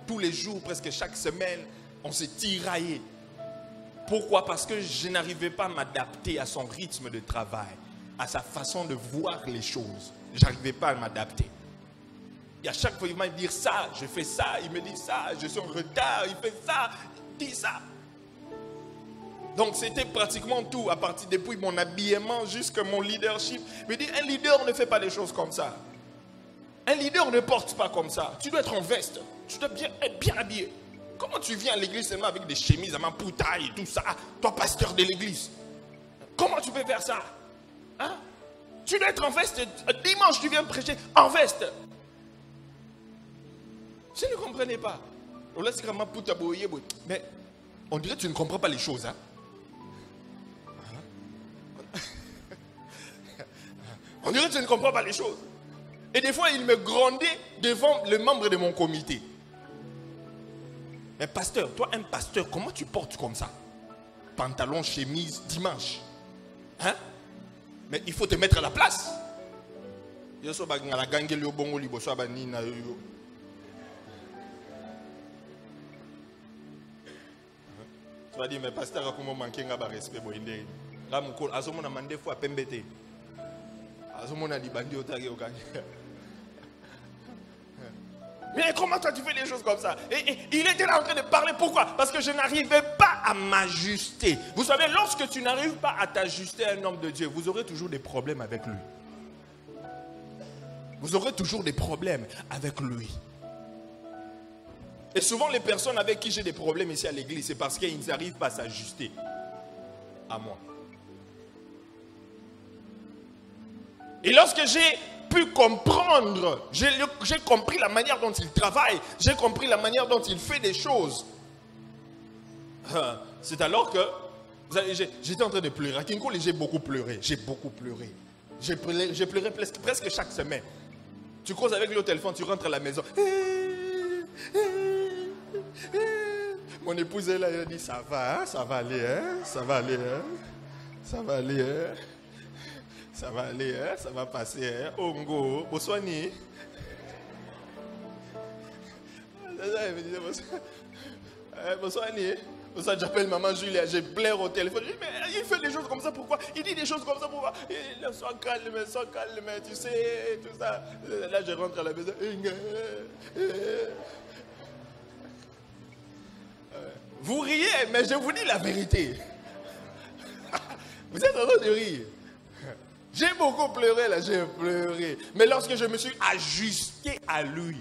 Speaker 1: tous les jours, presque chaque semaine. On s'est tiraillé. Pourquoi? Parce que je n'arrivais pas à m'adapter à son rythme de travail, à sa façon de voir les choses. Je n'arrivais pas à m'adapter. Et à chaque fois, il va me dire ça, je fais ça, il me dit ça, je suis en retard, il fait ça, il dit ça. Donc c'était pratiquement tout, à partir depuis mon habillement jusqu'à mon leadership. Il me dit, un leader ne fait pas des choses comme ça. Un leader ne porte pas comme ça. Tu dois être en veste, tu dois être bien habillé. Comment tu viens à l'église seulement avec des chemises à ma poutaille et tout ça? Toi, pasteur de l'église. Comment tu peux faire ça? Hein? Tu dois être en veste. Dimanche, tu viens prêcher en veste. Je ne comprenais pas. Mais on dirait que tu ne comprends pas les choses. Hein? On dirait que tu ne comprends pas les choses. Et des fois, il me grondait devant les membres de mon comité. Mais pasteur, toi, un pasteur, comment tu portes comme ça? Pantalon, chemise, dimanche. Hein? Mais il faut te mettre à la place. Tu vas dire, mais pasteur, comment manquer un respect? Là, mon col, Azomona mande fois pembete. Azomona dit bandi otagi okani. Mais comment toi tu fais des choses comme ça? Et il était là en train de parler. Pourquoi? Parce que je n'arrivais pas à m'ajuster. Vous savez, lorsque tu n'arrives pas à t'ajuster à un homme de Dieu, vous aurez toujours des problèmes avec lui. Vous aurez toujours des problèmes avec lui. Et souvent les personnes avec qui j'ai des problèmes ici à l'église, c'est parce qu'ils n'arrivent pas à s'ajuster à moi. Et lorsque j'ai pu comprendre, j'ai compris la manière dont il travaille, j'ai compris la manière dont il fait des choses. C'est alors que j'étais en train de pleurer. À Kinkole, j'ai beaucoup pleuré. J'ai beaucoup pleuré. J'ai pleuré presque chaque semaine. Tu causes avec lui au téléphone, tu rentres à la maison. Mon épouse est là, elle a dit ça va, hein, ça va aller, hein, ça va aller, hein, ça va aller, hein. Ça va aller, hein? Ça va passer. Hein? Ongo, Boswani. Boswani. J'appelle maman Julia, je pleure au téléphone. Je dis, mais il fait des choses comme ça, pourquoi? Il dit des choses comme ça, pourquoi? Sois calme, tu sais, tout ça. Là, je rentre à la maison. Vous riez, mais je vous dis la vérité. Vous êtes en train de rire. J'ai beaucoup pleuré là, j'ai pleuré. Mais lorsque je me suis ajusté à lui,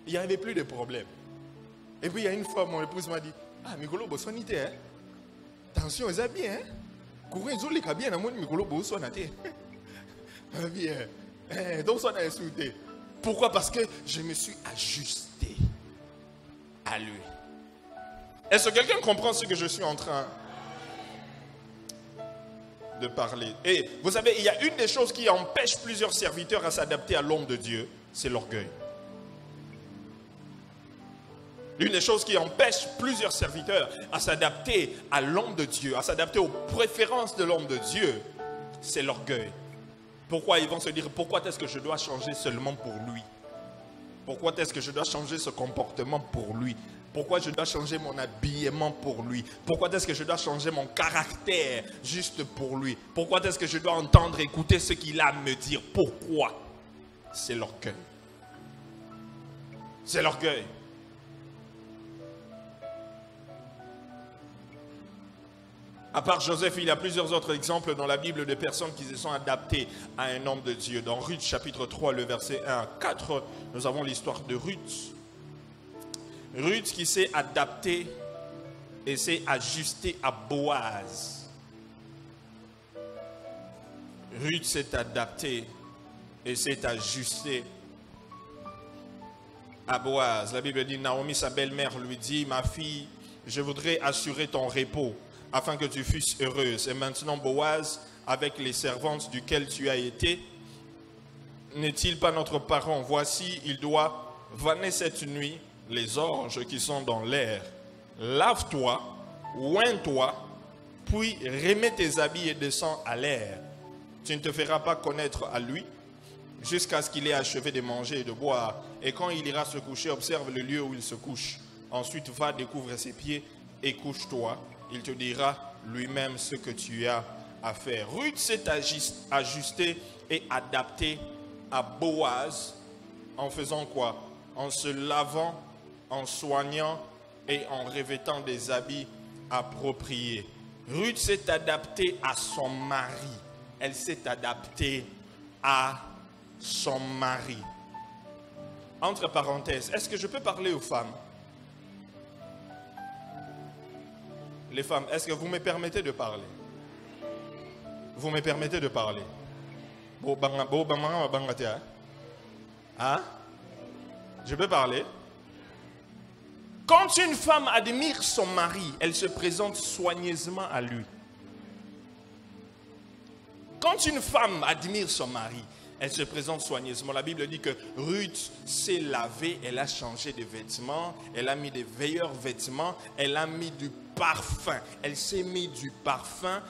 Speaker 1: il n'y avait plus de problème. Et puis il y a une fois, mon épouse m'a dit, ah, Mikolo Boswanite, hein? Attention, ils ont bien, hein? Courez, ils ont les cabines, moi, Mikolo Boswanite. Bien. Donc, ça a insulté. Pourquoi? Parce que je me suis ajusté à lui. Est-ce que quelqu'un comprend ce que je suis en train de parler? Et vous savez, il y a une des choses qui empêche plusieurs serviteurs à s'adapter à l'homme de Dieu, c'est l'orgueil. L'une des choses qui empêche plusieurs serviteurs à s'adapter à l'homme de Dieu, à s'adapter aux préférences de l'homme de Dieu, c'est l'orgueil. Pourquoi ils vont se dire, pourquoi est-ce que je dois changer seulement pour lui? Pourquoi est-ce que je dois changer ce comportement pour lui? Pourquoi je dois changer mon habillement pour lui? Pourquoi est-ce que je dois changer mon caractère juste pour lui? Pourquoi est-ce que je dois entendre, écouter ce qu'il a à me dire? Pourquoi? C'est l'orgueil. C'est l'orgueil. À part Joseph, il y a plusieurs autres exemples dans la Bible de personnes qui se sont adaptées à un homme de Dieu. Dans Ruth chapitre 3, le verset 1 à 4, nous avons l'histoire de Ruth. Ruth qui s'est adaptée et s'est ajustée à Boaz. Ruth s'est adaptée et s'est ajustée à Boaz. La Bible dit, Naomi, sa belle-mère, lui dit, ma fille, je voudrais assurer ton repos, afin que tu fusses heureuse. Et maintenant, Boaz, avec les servantes duquel tu as été, n'est-il pas notre parent? Voici, il doit vanner cette nuit les orges qui sont dans l'air. Lave-toi, oins-toi, Puis remets tes habits et descends à l'air. Tu ne te feras pas connaître à lui jusqu'à ce qu'il ait achevé de manger et de boire. Et quand il ira se coucher, observe le lieu où il se couche. Ensuite, va, découvre ses pieds et couche-toi. Il te dira lui-même ce que tu as à faire. Ruth s'est ajustée et adaptée à Boaz en faisant quoi? En se lavant, en soignant et en revêtant des habits appropriés. Ruth s'est adaptée à son mari. Elle s'est adaptée à son mari. Entre parenthèses, est-ce que je peux parler aux femmes? Les femmes, est-ce que vous me permettez de parler? Vous me permettez de parler? Hein? Je peux parler? Quand une femme admire son mari, elle se présente soigneusement à lui. Quand une femme admire son mari, elle se présente soigneusement. La Bible dit que Ruth s'est lavée, elle a changé de vêtements, elle a mis des meilleurs vêtements, elle a mis du parfum. Elle s'est mis du parfum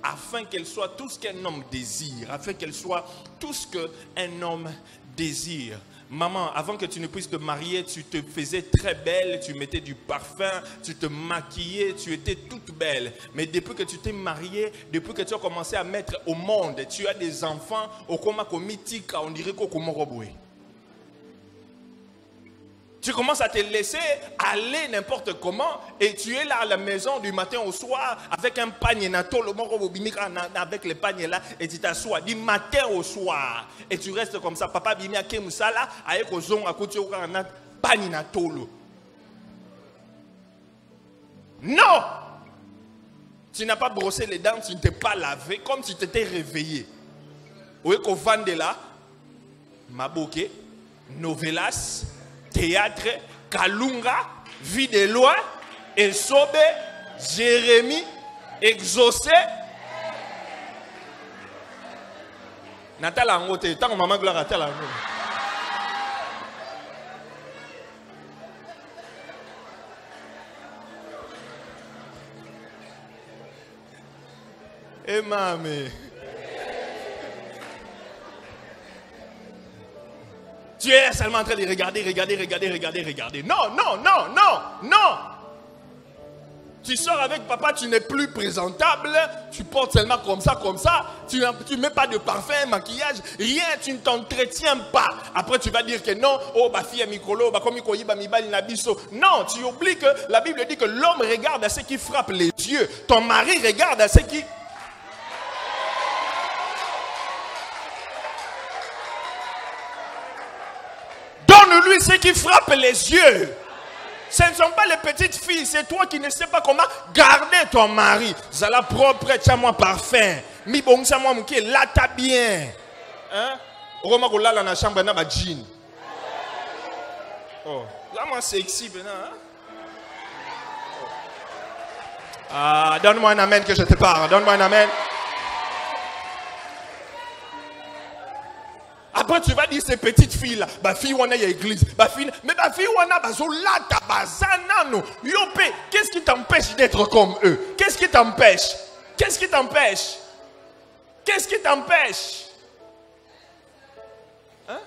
Speaker 1: afin qu'elle soit tout ce qu'un homme désire, afin qu'elle soit tout ce qu'un homme désire. Maman, avant que tu ne puisses te marier, tu te faisais très belle, tu mettais du parfum, tu te maquillais, tu étais toute belle. Mais depuis que tu t'es mariée, depuis que tu as commencé à mettre au monde, tu as des enfants, au coma mythique, on dirait qu'au coma roboué. Tu commences à te laisser aller n'importe comment et tu es là à la maison du matin au soir avec un panier avec les paniers là et tu t'assois du matin au soir et tu restes comme ça. Papa bimia kemusala avec ozong à côté au panier natolo. Non! Tu n'as pas brossé les dents, tu ne t'es pas lavé comme si tu t'étais réveillé. Oui, qu'on vende là, Maboke, Novelas, Théâtre, Kalunga, Vie de loin, Esobe, Jérémie, Exaucé. Natal Angote, tant que maman gloire à tel amour. Et mamé. Tu es seulement en train de regarder. Non. Tu sors avec papa, tu n'es plus présentable. Tu portes seulement comme ça. Tu ne mets pas de parfum, maquillage, rien. Tu ne t'entretiens pas. Après, tu vas dire que non. Oh, ma fille, Mikolo, non, tu oublies que la Bible dit que l'homme regarde à ce qui frappe les yeux. Ton mari regarde à ce qui... Donne-lui ce qui frappe les yeux. Ce ne sont pas les petites filles, c'est toi qui ne sais pas comment garder ton mari. Zala propre, tiens-moi parfum. Mi bon, tiens-moi mouké, là t'as bien. Hein? Roma ko lala na chambre na ba jean. Oh, là moi sexy maintenant. Hein? Ah, donne-moi un amen que je te parle. Donne-moi un amen. Après, tu vas dire ces petites filles-là, ma fille, on a l'église, mais ma fille, on a bazolata, bazanano, yopé. Qu'est-ce qui t'empêche d'être comme eux? Qu'est-ce qui t'empêche? Qu'est-ce qui t'empêche? Qu'est-ce qui t'empêche? Hein?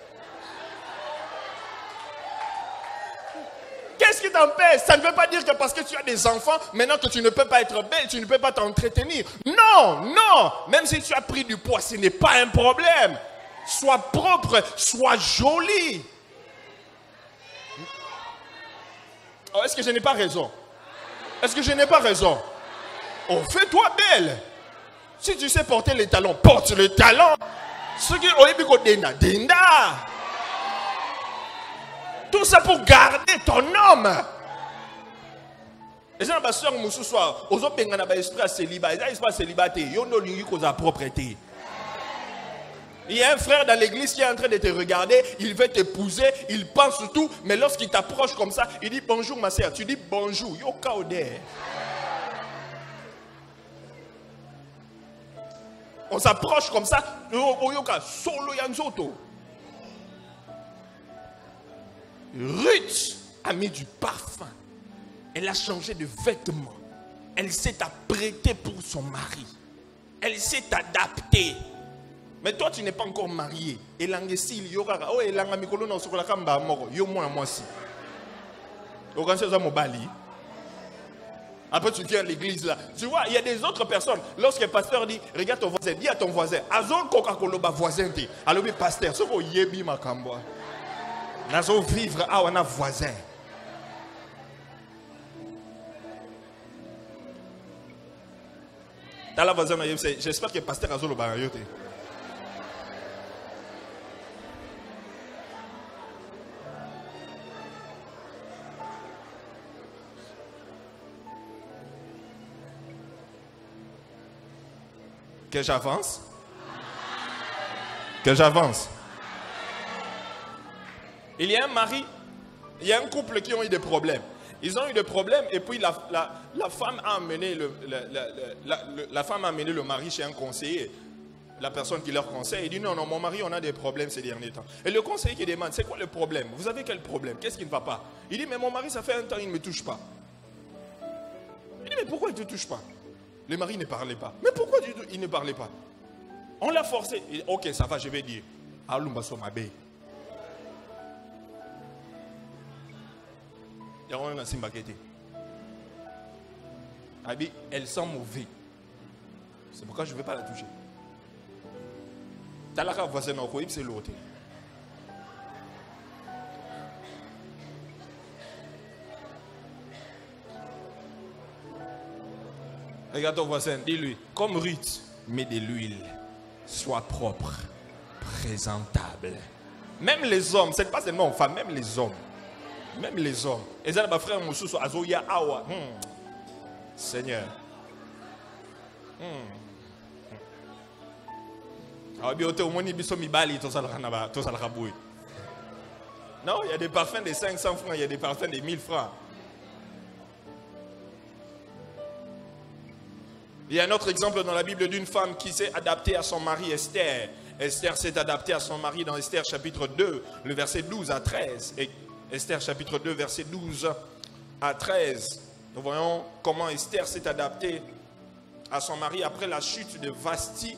Speaker 1: Qu'est-ce qui t'empêche? Ça ne veut pas dire que parce que tu as des enfants, maintenant que tu ne peux pas être belle, tu ne peux pas t'entretenir. Non, non. Même si tu as pris du poids, ce n'est pas un problème. Sois propre, sois jolie. Oh, est-ce que je n'ai pas raison? Est-ce que je n'ai pas raison? Oh, fais-toi belle. Si tu sais porter les talons, porte les talons. Ce qui est tout ça pour garder ton homme. Les gens soeur ce soir, aux autres esprit célibat, esprit célibataire, ils ont l'unique cause propreté. Il y a un frère dans l'église qui est en train de te regarder, il veut t'épouser, il pense tout, mais lorsqu'il t'approche comme ça, il dit bonjour ma soeur, tu dis bonjour, yoka ode. On s'approche comme ça, yoka solo yanzoto. Ruth a mis du parfum, elle a changé de vêtements, elle s'est apprêtée pour son mari. Elle s'est adaptée. Mais toi, tu n'es pas encore marié. Et l'angesil, il y aura. Oh, et l'angamikolo non sur la kamba moro. Yo moi si. Au grand chose à Mobali. Après, tu viens à l'église là. Tu vois, il y a des autres personnes. Lorsque le pasteur dit, regarde ton voisin, dis à ton voisin, Azon Coca-Cola voisin. Alors, le pasteur, ce qu'on yebi ma kambo. Nazo vivre à un voisin. T'as la voisin, j'espère que le pasteur Azon le barayote. Que j'avance? Que j'avance? Il y a un mari, il y a un couple qui ont eu des problèmes. Ils ont eu des problèmes et puis la femme a amené la femme a amené le mari chez un conseiller. La personne qui leur conseille, il dit non, mon mari, on a des problèmes ces derniers temps. Et le conseiller qui demande, c'est quoi le problème? Vous avez quel problème? Qu'est-ce qui ne va pas? Il dit, mais mon mari, ça fait un temps, il ne me touche pas. Il dit, mais pourquoi il ne te touche pas? Le mari ne parlait pas. Mais pourquoi il ne parlait pas? On l'a forcé. Il dit, ok, ça va, je vais dire. Alumba somabe. Elle sent mauvais. C'est pourquoi je ne vais pas la toucher. Talaka voisin en quoi c'est l'autre. Regarde ton voisin, dis-lui, comme Ruth, mets de l'huile, sois propre, présentable. Même les hommes, ce n'est pas seulement aux femmes, même les hommes. Même les hommes. Et ça, ma frère Moussou, Azoya Awa. Seigneur. Non, il y a des parfums de 500 francs, il y a des parfums de 1000 francs. Il y a un autre exemple dans la Bible d'une femme qui s'est adaptée à son mari Esther. Esther s'est adaptée à son mari dans Esther chapitre 2, le verset 12 à 13. Et Esther chapitre 2, verset 12 à 13. Nous voyons comment Esther s'est adaptée à son mari après la chute de Vasti.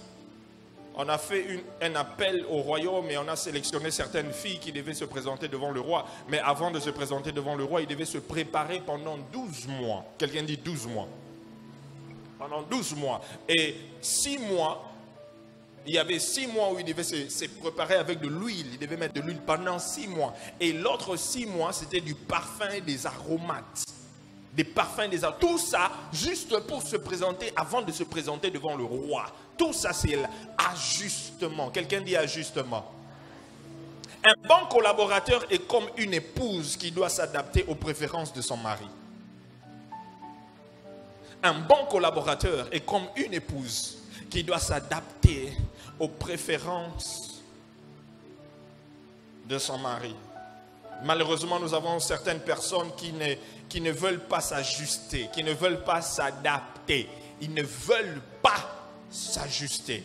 Speaker 1: On a fait un appel au royaume et on a sélectionné certaines filles qui devaient se présenter devant le roi. Mais avant de se présenter devant le roi, ils devaient se préparer pendant 12 mois. Quelqu'un dit 12 mois. Pendant 12 mois. Et 6 mois, il y avait 6 mois où ils devaient se préparer avec de l'huile. Ils devaient mettre de l'huile pendant 6 mois. Et l'autre 6 mois, c'était du parfum et des aromates. Des parfums, des aromates. Tout ça, juste pour se présenter, avant de se présenter devant le roi. Tout ça, c'est l'ajustement. Quelqu'un dit ajustement. Un bon collaborateur est comme une épouse qui doit s'adapter aux préférences de son mari. Un bon collaborateur est comme une épouse qui doit s'adapter aux préférences de son mari. Malheureusement, nous avons certaines personnes qui ne veulent pas s'ajuster, qui ne veulent pas s'adapter. Ils ne veulent pas s'ajuster.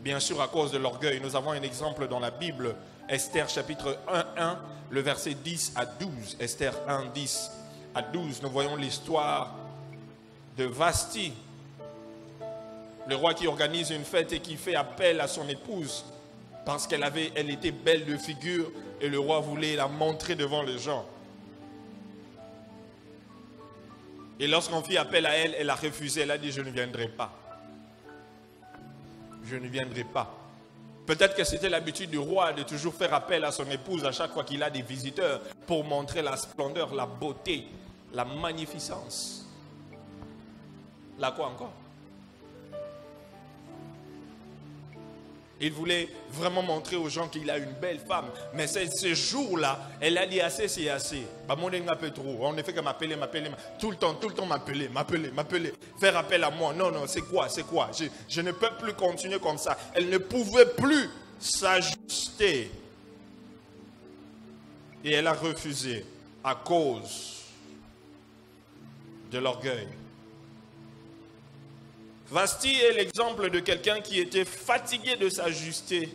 Speaker 1: Bien sûr, à cause de l'orgueil, nous avons un exemple dans la Bible, Esther chapitre 1, le verset 10 à 12. Esther 1, 10 à 12, nous voyons l'histoire de Vasti, le roi qui organise une fête et qui fait appel à son épouse parce elle était belle de figure et le roi voulait la montrer devant les gens. Et lorsqu'on fit appel à elle, elle a refusé, elle a dit « je ne viendrai pas. Je ne viendrai pas ». Peut-être que c'était l'habitude du roi de toujours faire appel à son épouse à chaque fois qu'il a des visiteurs pour montrer la splendeur, la beauté, la magnificence. La quoi encore? Il voulait vraiment montrer aux gens qu'il a une belle femme. Mais ce jour-là, elle a dit assez, c'est assez. On ne fait que m'appeler. Tout le temps m'appeler. Faire appel à moi. Non, c'est quoi? Je ne peux plus continuer comme ça. Elle ne pouvait plus s'ajuster. Et elle a refusé à cause de l'orgueil. Vasti est l'exemple de quelqu'un qui était fatigué de s'ajuster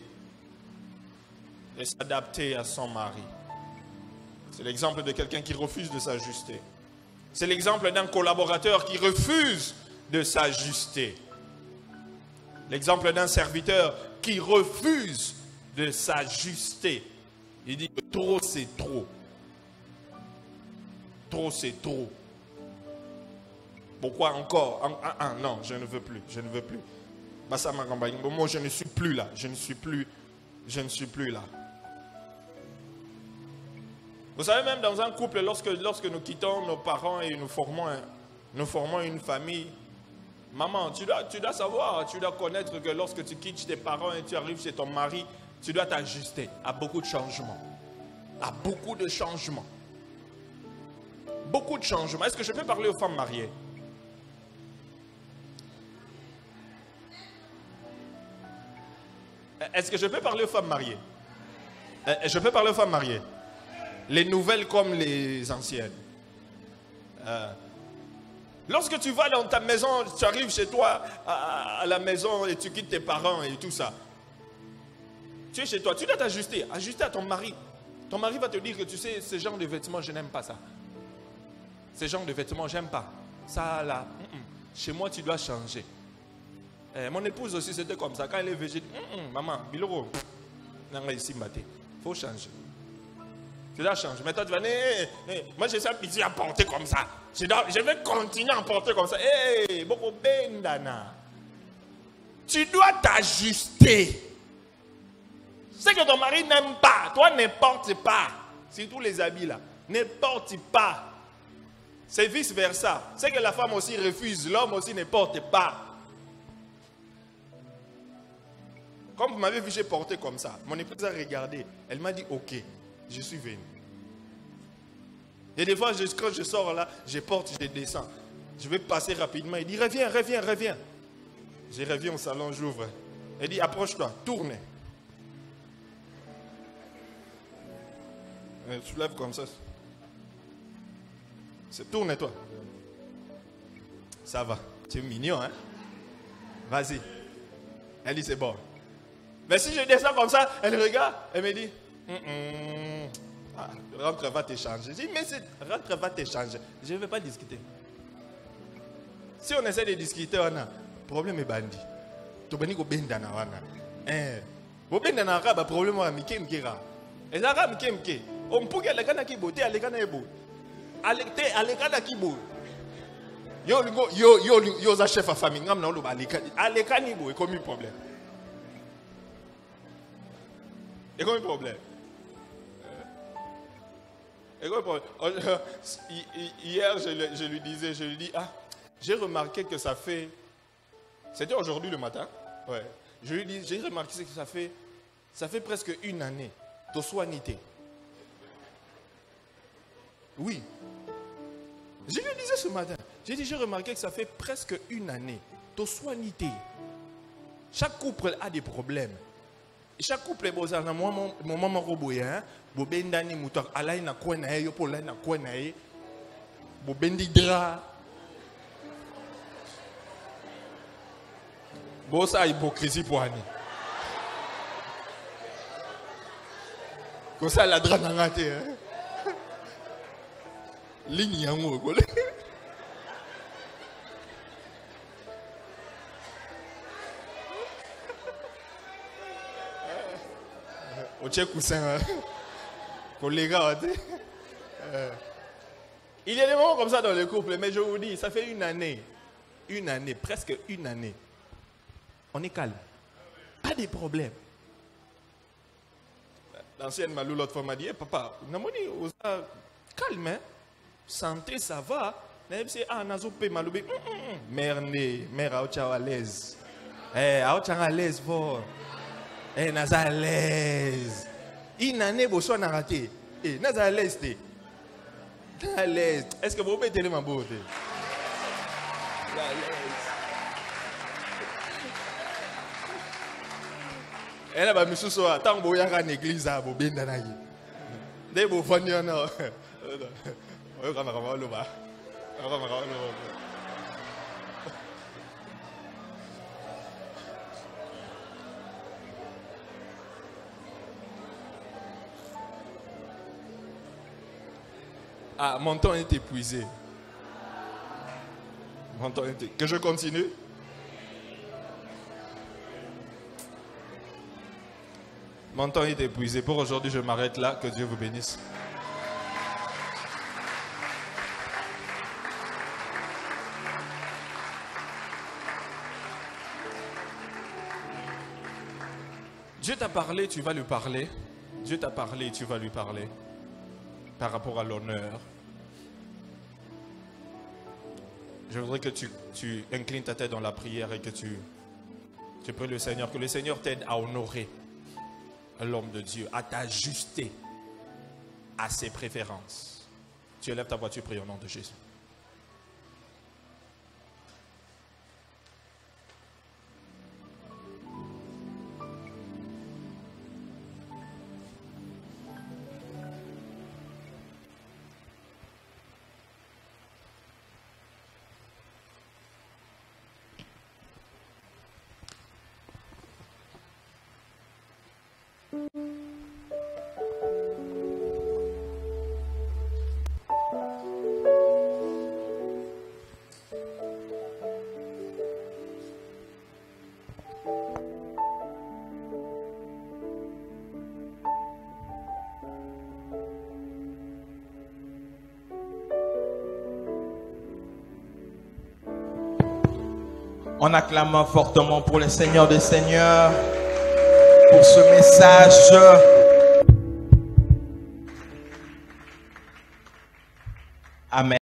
Speaker 1: et s'adapter à son mari. C'est l'exemple de quelqu'un qui refuse de s'ajuster. C'est l'exemple d'un collaborateur qui refuse de s'ajuster. L'exemple d'un serviteur qui refuse de s'ajuster. Il dit que trop c'est trop. Trop c'est trop. Pourquoi encore? Non, je ne veux plus, je ne veux plus. Moi, je ne suis plus là, je ne suis plus là. Vous savez, même dans un couple, lorsque nous quittons nos parents et nous formons une famille, maman, tu dois savoir, tu dois connaître que lorsque tu quittes tes parents et tu arrives chez ton mari, tu dois t'ajuster à beaucoup de changements. À beaucoup de changements. Beaucoup de changements. Est-ce que je peux parler aux femmes mariées? Est-ce que je peux parler aux femmes mariées? Je peux parler aux femmes mariées. Les nouvelles comme les anciennes. Lorsque tu vas dans ta maison, tu arrives chez toi à la maison et tu quittes tes parents et tout ça. Tu es chez toi, tu dois t'ajuster. Ajuster à ton mari. Ton mari va te dire que tu sais, ce genre de vêtements, je n'aime pas ça. Ce genre de vêtements, j'aime pas. Ça là, chez moi, tu dois changer. Mon épouse aussi, c'était comme ça. Quand elle est venue, j'ai dit, maman, Biloro, il faut changer. Tu dois changer. Mais toi, tu vas dire, moi, je suis habitué à porter comme ça. Je vais continuer à porter comme ça. Beaucoup bendana. Tu dois t'ajuster. Ce que ton mari n'aime pas, toi, ne porte pas. Surtout les habits là. Ne porte pas. C'est vice versa. C'est que la femme aussi refuse, l'homme aussi ne porte pas. Comme vous m'avez vu, j'ai porté comme ça. Mon épouse a regardé. Elle m'a dit, ok, je suis venu. Et des fois, quand je sors là, je porte, je descends. Je vais passer rapidement. Il dit, reviens, reviens, reviens. Je reviens au salon, j'ouvre. Elle dit, approche-toi, tourne. Tu lèves comme ça. Tourne-toi. Ça va. Tu es mignon, hein? Vas-y. Elle dit, c'est bon. Mais si je descends comme ça, elle regarde, elle me dit, rentre, va t'échanger. Je dis, mais rentre, va t'échanger. Je ne vais pas discuter. Si on essaie de discuter, on a problème est bandit. Tu vas dire que bendana wana. Bendana raba problème wa mikem kira. Et ça raba mikem ke. On peut que les gars qui botent, les gars qui botent. Alekana qui botent. Yo za chef à famille, ngam na lo ba alekani bo, et comme un problème. Et comme un problème. Hier, je lui disais, j'ai remarqué que ça fait, c'était aujourd'hui le matin, ouais. Je lui dis, j'ai remarqué que ça fait presque une année, de soignité. Oui. Je lui disais ce matin, j'ai remarqué que ça fait presque une année, de soignité. Chaque couple a des problèmes. Chaque couple est beau, mon maman roboya, bobendani mutak alay na kwena yo pour la na kwena e, bobendi dra, bosa hypocrisie pour ani. Comme ça la dra na ngate, hein. Ligne yango kole. Au tchèque coussin, collègue. Il y a des moments comme ça dans le couple, mais je vous dis, ça fait une année, presque une année. On est calme. Pas de problème. L'ancienne Malou, l'autre fois, m'a dit, papa, calme, hein? Santé, ça va. Même si on a zoupé Maloubé, mère à l'aise. À l'aise, vous. Naza à l'aise. Une année, vous soyez raté. Naza à l'aise. À l'aise. Est-ce que vous pouvez télé ma beauté? À l'aise. Et là, je suis sûr, tant que vous avez une église, vous avez bien d'ailleurs. Dès que vous avez un an, ah, mon temps est épuisé. Mon temps est... Que je continue? Mon temps est épuisé. Pour aujourd'hui, je m'arrête là. Que Dieu vous bénisse. Dieu t'a parlé, tu vas lui parler. Dieu t'a parlé, tu vas lui parler. Par rapport à l'honneur. Je voudrais que tu inclines ta tête dans la prière et que tu pries le Seigneur. Que le Seigneur t'aide à honorer l'homme de Dieu, à t'ajuster à ses préférences. Tu élèves ta voix, tu pries au nom de Jésus.
Speaker 2: On acclame fortement pour le Seigneur des Seigneurs, pour ce message. Amen.